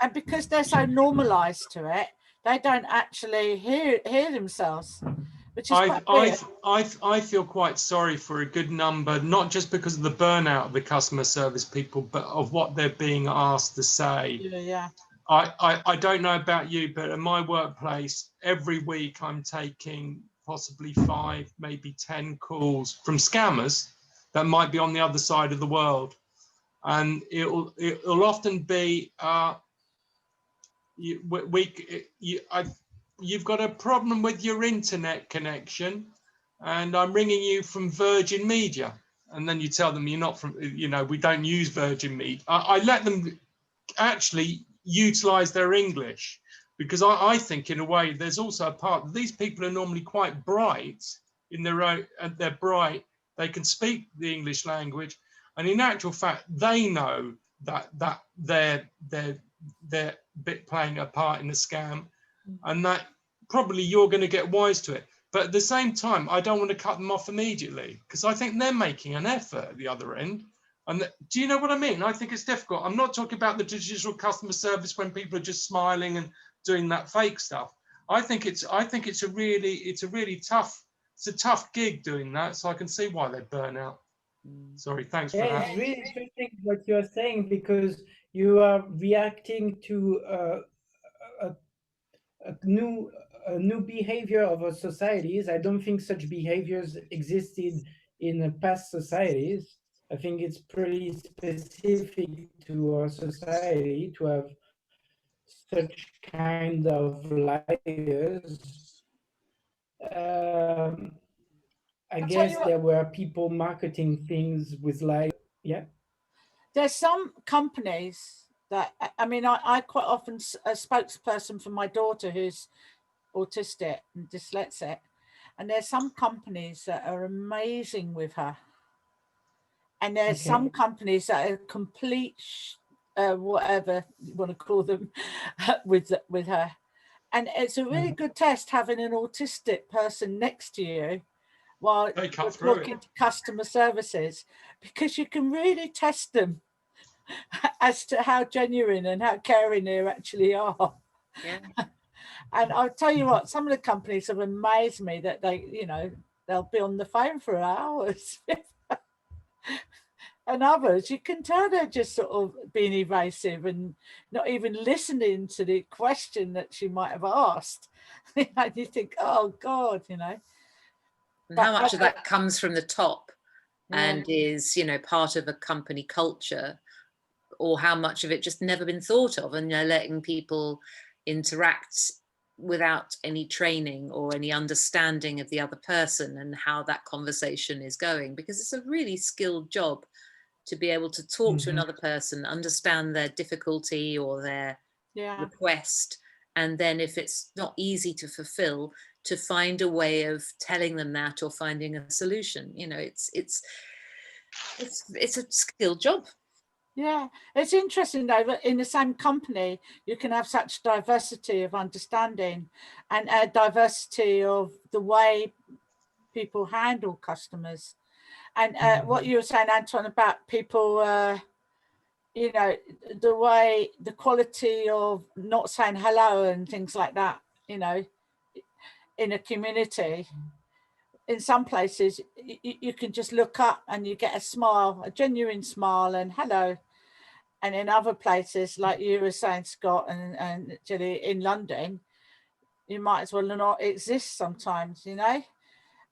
and because they're so normalized to it, they don't actually hear themselves, which is quite weird.
I feel quite sorry for a good number, not just because of the burnout of the customer service people, but of what they're being asked to say.
Yeah.
I don't know about you, but in my workplace, every week I'm taking possibly 5, maybe 10 calls from scammers that might be on the other side of the world. And it'll often be, you've got a problem with your internet connection and I'm ringing you from Virgin Media. And then you tell them you're not from, we don't use Virgin Media. I let them actually utilize their English, because I think in a way there's also a part, these people are normally quite bright in their own, and they're bright, they can speak the English language, and in actual fact they know that they're playing a part in the scam, and that probably you're going to get wise to it. But at the same time, I don't want to cut them off immediately, because I think they're making an effort at the other end. And do you know what I mean? I think it's difficult. I'm not talking about the traditional customer service when people are just smiling and doing that fake stuff. I think it's a really tough gig doing that. So I can see why they burn out. Sorry, thanks for that.
It's really interesting what you're saying, because you are reacting to a new behavior of our societies. I don't think such behaviors existed in past societies. I think it's pretty specific to our society to have such kind of liars. I guess there were people marketing things with lies. Yeah.
There's some companies that, I quite often a spokesperson for my daughter who's autistic and dyslexic, and there's some companies that are amazing with her. And there's some companies that are complete, whatever you want to call them, with her. And it's a really good test having an autistic person next to you while you're talking to customer services, because you can really test them as to how genuine and how caring they actually are.
Yeah.
And I'll tell you what, some of the companies have amazed me that they'll be on the phone for hours. And others, you can tell they're just sort of being evasive and not even listening to the question that she might have asked. And you think, oh God,
And how much of that comes from the top and is, part of a company culture, or how much of it just never been thought of, and letting people interact without any training or any understanding of the other person and how that conversation is going, because it's a really skilled job to be able to talk to another person, understand their difficulty or their request, and then if it's not easy to fulfill, to find a way of telling them that or finding a solution. It's a skilled job.
Yeah, it's interesting though that in the same company you can have such diversity of understanding and a diversity of the way people handle customers. And what you were saying, Anton, about people, you know, the way, the quality of not saying hello and things like that, you know, in a community. In some places, you can just look up and you get a smile, a genuine smile and hello. And in other places, like you were saying, Scott and actually in London, you might as well not exist sometimes, you know.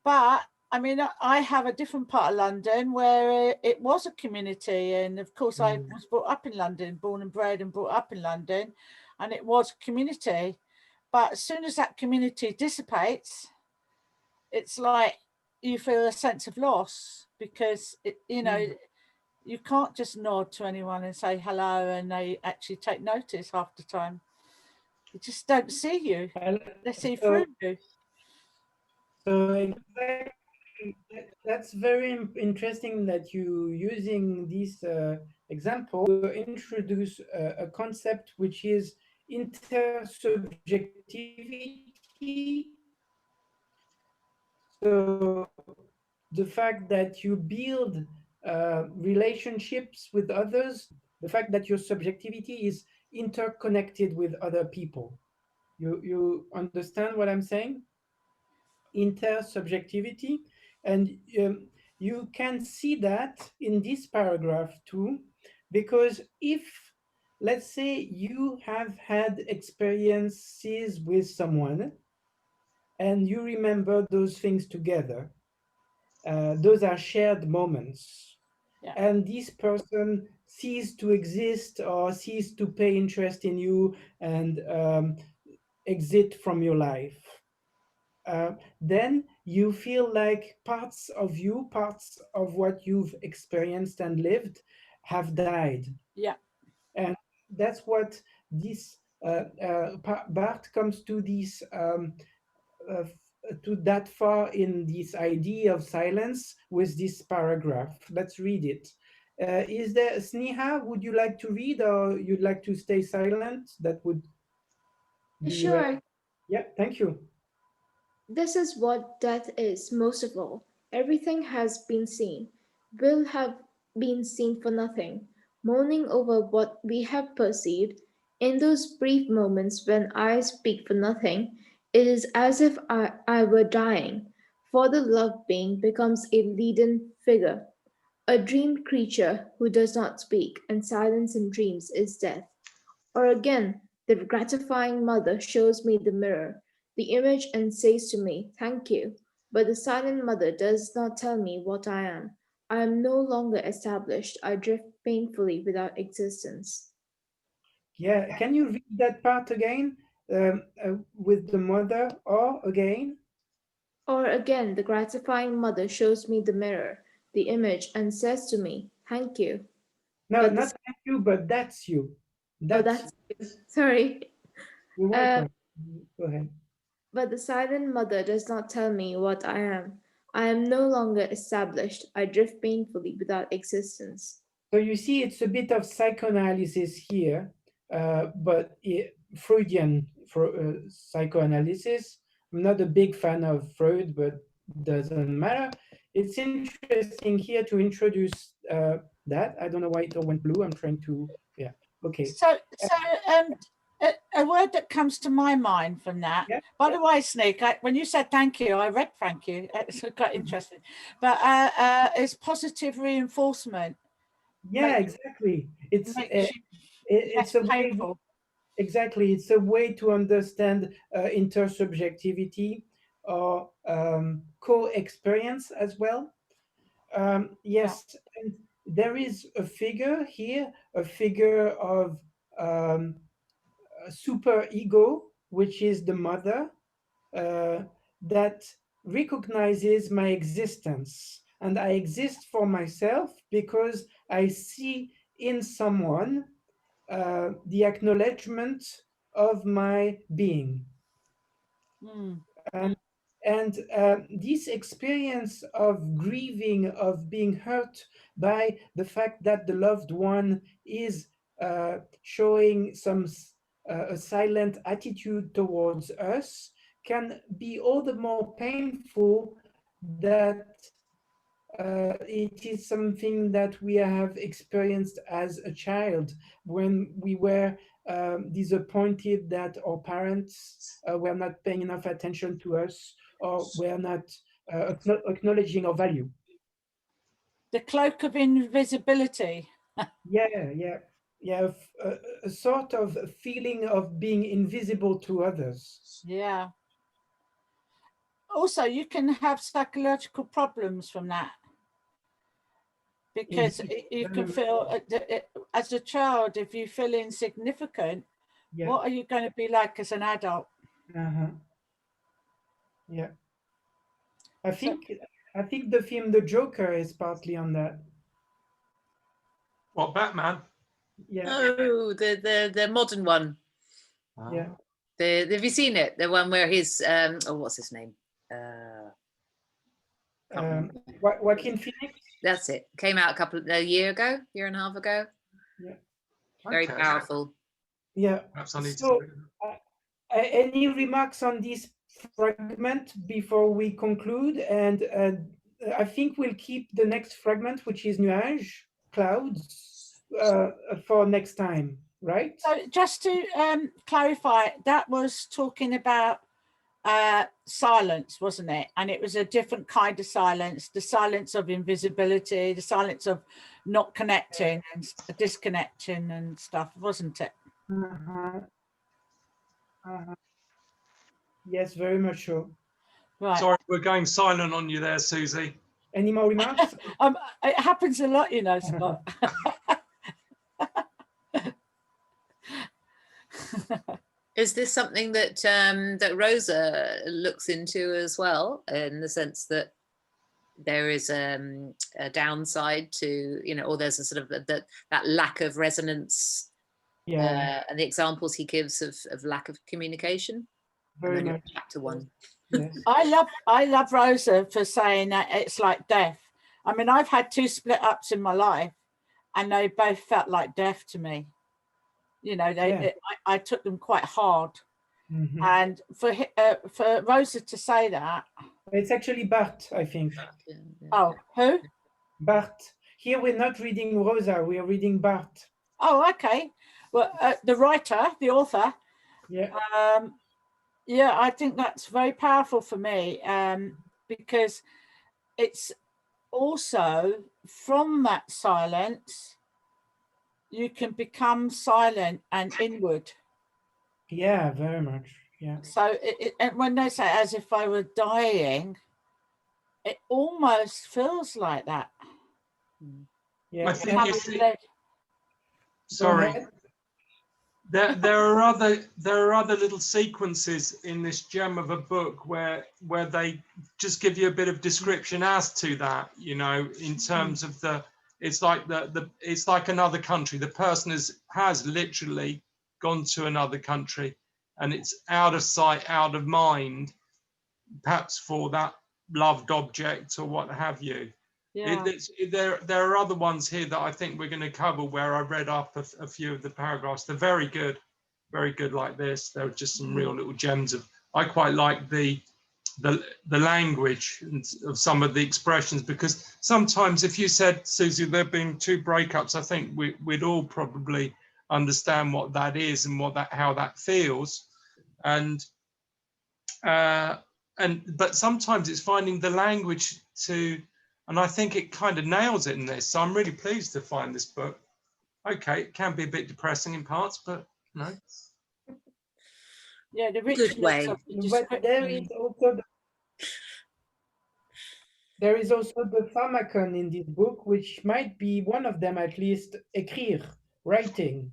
But I mean, I have a different part of London where it was a community. And of course, I was brought up in London, born and bred and brought up in London, and it was a community. But as soon as that community dissipates, it's like you feel a sense of loss because, you know, you can't just nod to anyone and say hello and they actually take notice half the time. They just don't see you. They see through you.
So exactly, that's very interesting that you using this example to introduce a concept which is intersubjectivity. So the fact that you build relationships with others, the fact that your subjectivity is interconnected with other people. You understand what I'm saying? Intersubjectivity. And you can see that in this paragraph too, because if, let's say, you have had experiences with someone and you remember those things together, those are shared moments.
Yeah.
And this person ceased to exist or ceased to pay interest in you and exit from your life. Then you feel like parts of you, parts of what you've experienced and lived have died.
Yeah.
And that's what this Barthes comes to this to that far in this idea of silence with this paragraph. Let's read it. Is there, Sneha, would you like to read or you'd like to stay silent? That would be
Sure.
Yeah, thank you.
This is what death is, most of all. Everything has been seen, will have been seen for nothing, mourning over what we have perceived. In those brief moments when I speak for nothing, it is as if I were dying, for the loved being becomes a leaden figure, a dreamed creature who does not speak, and silence in dreams is death. Or again, the gratifying mother shows me the mirror, the image, and says to me, "Thank you." But the silent mother does not tell me what I am. I am no longer established. I drift painfully without existence.
Yeah, can you read that part again with the mother or again?
Or again, the gratifying mother shows me the mirror, the image, and says to me, "Thank you."
No,
But
not thank you, but that's you.
oh,
That's
that's sorry.
You're welcome. Go ahead.
But the silent mother does not tell me what I am. I am no longer established. I drift painfully without existence.
So you see, it's a bit of psychoanalysis here, but Freudian psychoanalysis. I'm not a big fan of Freud, but doesn't matter. It's interesting here to introduce that. I don't know why it all went blue. I'm trying to, yeah, okay.
So a word that comes to my mind from that.
Yeah.
By the way, Sneak, when you said thank you, I read thank you. It's quite interesting. But it's positive reinforcement.
Yeah, exactly. It's
It's
a way,
painful.
exactly. It's a way to understand intersubjectivity or co-experience as well. Yes, and there is a figure here, a figure of a super ego, which is the mother, that recognizes my existence. And I exist for myself because I see in someone the acknowledgement of my being.
Mm.
And this experience of grieving, of being hurt by the fact that the loved one is showing a silent attitude towards us, can be all the more painful that it is something that we have experienced as a child when we were disappointed that our parents were not paying enough attention to us, or were not acknowledging our value.
The cloak of invisibility.
Yeah. A sort of feeling of being invisible to others.
Yeah. Also, you can have psychological problems from that, because you can feel as a child, if you feel insignificant,
Yeah.
what are you going to be like as an adult?
Yeah. I think the film The Joker is partly on that.
What, Batman?
Yeah.
Oh, the modern one.
Yeah.
Have you seen it? The one where he's what's his name?
Joaquin Phoenix.
That's it. Came out a year and a half ago.
Yeah.
Very
Okay.
powerful.
Yeah.
Perhaps I need
So,
to.
any remarks on this fragment before we conclude? And I think we'll keep the next fragment, which is nuage, clouds, for next time, right?
So just to clarify, that was talking about silence, wasn't it? And it was a different kind of silence, the silence of invisibility, the silence of not connecting and disconnecting and stuff, wasn't it?
Yes, very much so.
Right.
Sorry, we're going silent on you there, Susie.
Any more remarks?
It happens a lot, you know, Scott.
Is this something that that Rosa looks into as well, in the sense that there is a downside to, you know, or there's a sort of that lack of resonance, and the examples he gives of lack of communication?
Very much.
Chapter 1.
Yes.
I love Rosa for saying that it's like death. I mean, I've had 2 split ups in my life, and they both felt like death to me. You know, I took them quite hard. And for Rosa to say that,
it's actually Bart, I think.
Oh, who?
Bart. Here we're not reading Rosa, we are reading Bart.
Oh, okay. Well, the writer, the author.
Yeah.
Yeah, I think that's very powerful for me, because it's also from that silence, you can become silent and inward.
Yeah, very much. Yeah.
So and when they say as if I were dying, it almost feels like that.
Yeah.
I think you see, sorry. There are other little sequences in this gem of a book where they just give you a bit of description as to that, you know, in terms of it's like it's like another country. The person has literally gone to another country, and it's out of sight, out of mind, perhaps for that loved object or what have you.
Yeah.
There are other ones here that I think we're going to cover where I read up a few of the paragraphs. They're very good like this. There are just some real little gems I quite like the language of some of the expressions, because sometimes if you said, Susie, there have been 2 breakups, I think we'd all probably understand what that is and how that feels. But sometimes it's finding the language and I think it kind of nails it in this. So I'm really pleased to find this book. Okay, it can be a bit depressing in parts, but no.
Yeah, the richness
way.
of the
But there is also the pharmacon in this book, which might be one of them at least, écrire, writing.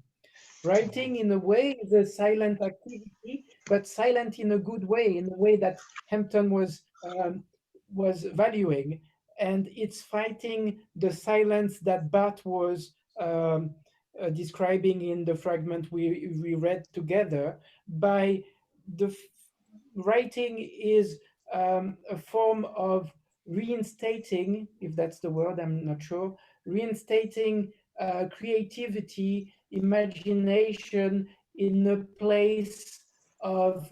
Writing in a way is a silent activity, but silent in a good way, in a way that Hampton was valuing. And it's fighting the silence that Bart was describing in the fragment we read together. By the writing is a form of reinstating, if that's the word, I'm not sure, reinstating creativity, imagination in a place of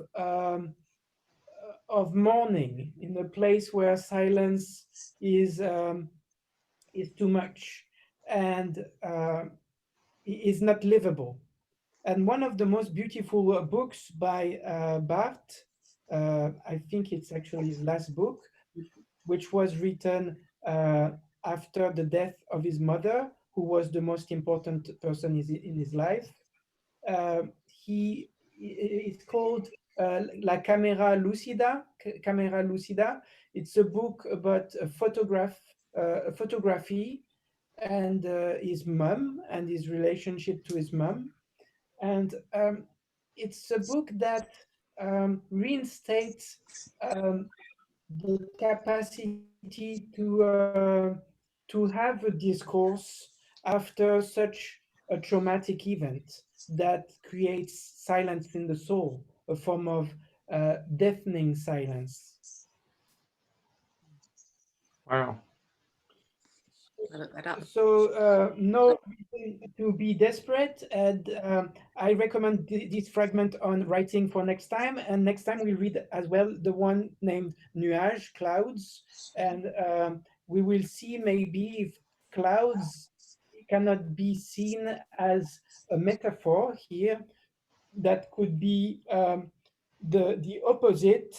mourning, in a place where silence is too much and is not livable. And one of the most beautiful books by Barthes, I think it's actually his last book, which was written after the death of his mother, who was the most important person in his life. It's called La Camera Lucida. Camera Lucida. It's a book about photography and his mom and his relationship to his mom. And it's a book that reinstates the capacity to have a discourse after such a traumatic event that creates silence in the soul, a form of deafening silence.
Wow.
I'll look that up.
So no reason to be desperate, and I recommend this fragment on writing for next time. And next time we read as well the one named Nuages, clouds, and we will see maybe if clouds cannot be seen as a metaphor here, that could be the opposite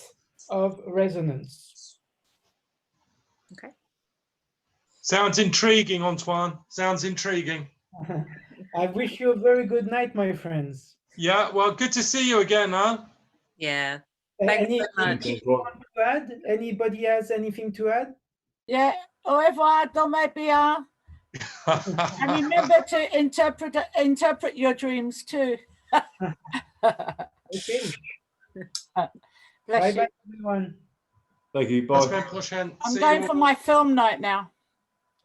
of resonance.
Okay.
Sounds intriguing, Antoine. Sounds intriguing.
I wish you a very good night, my friends.
Yeah, well, good to see you again, huh?
Yeah. Thanks
Any,
so much.
anything you want to add? Anybody has anything to add?
Yeah. Au revoir, dormez bien. And remember to interpret your dreams too.
Okay.
Bless you.
Bye-bye, everyone.
Thank you.
La
Bye.
semaine prochaine.
I'm
See
going
you
for
all.
my film night now.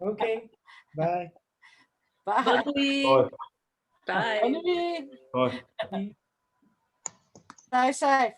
Okay. Bye.
Bye.
Bonne nuit.
Bye.
Bye.
Bonne nuit.
Bye.
Stay safe.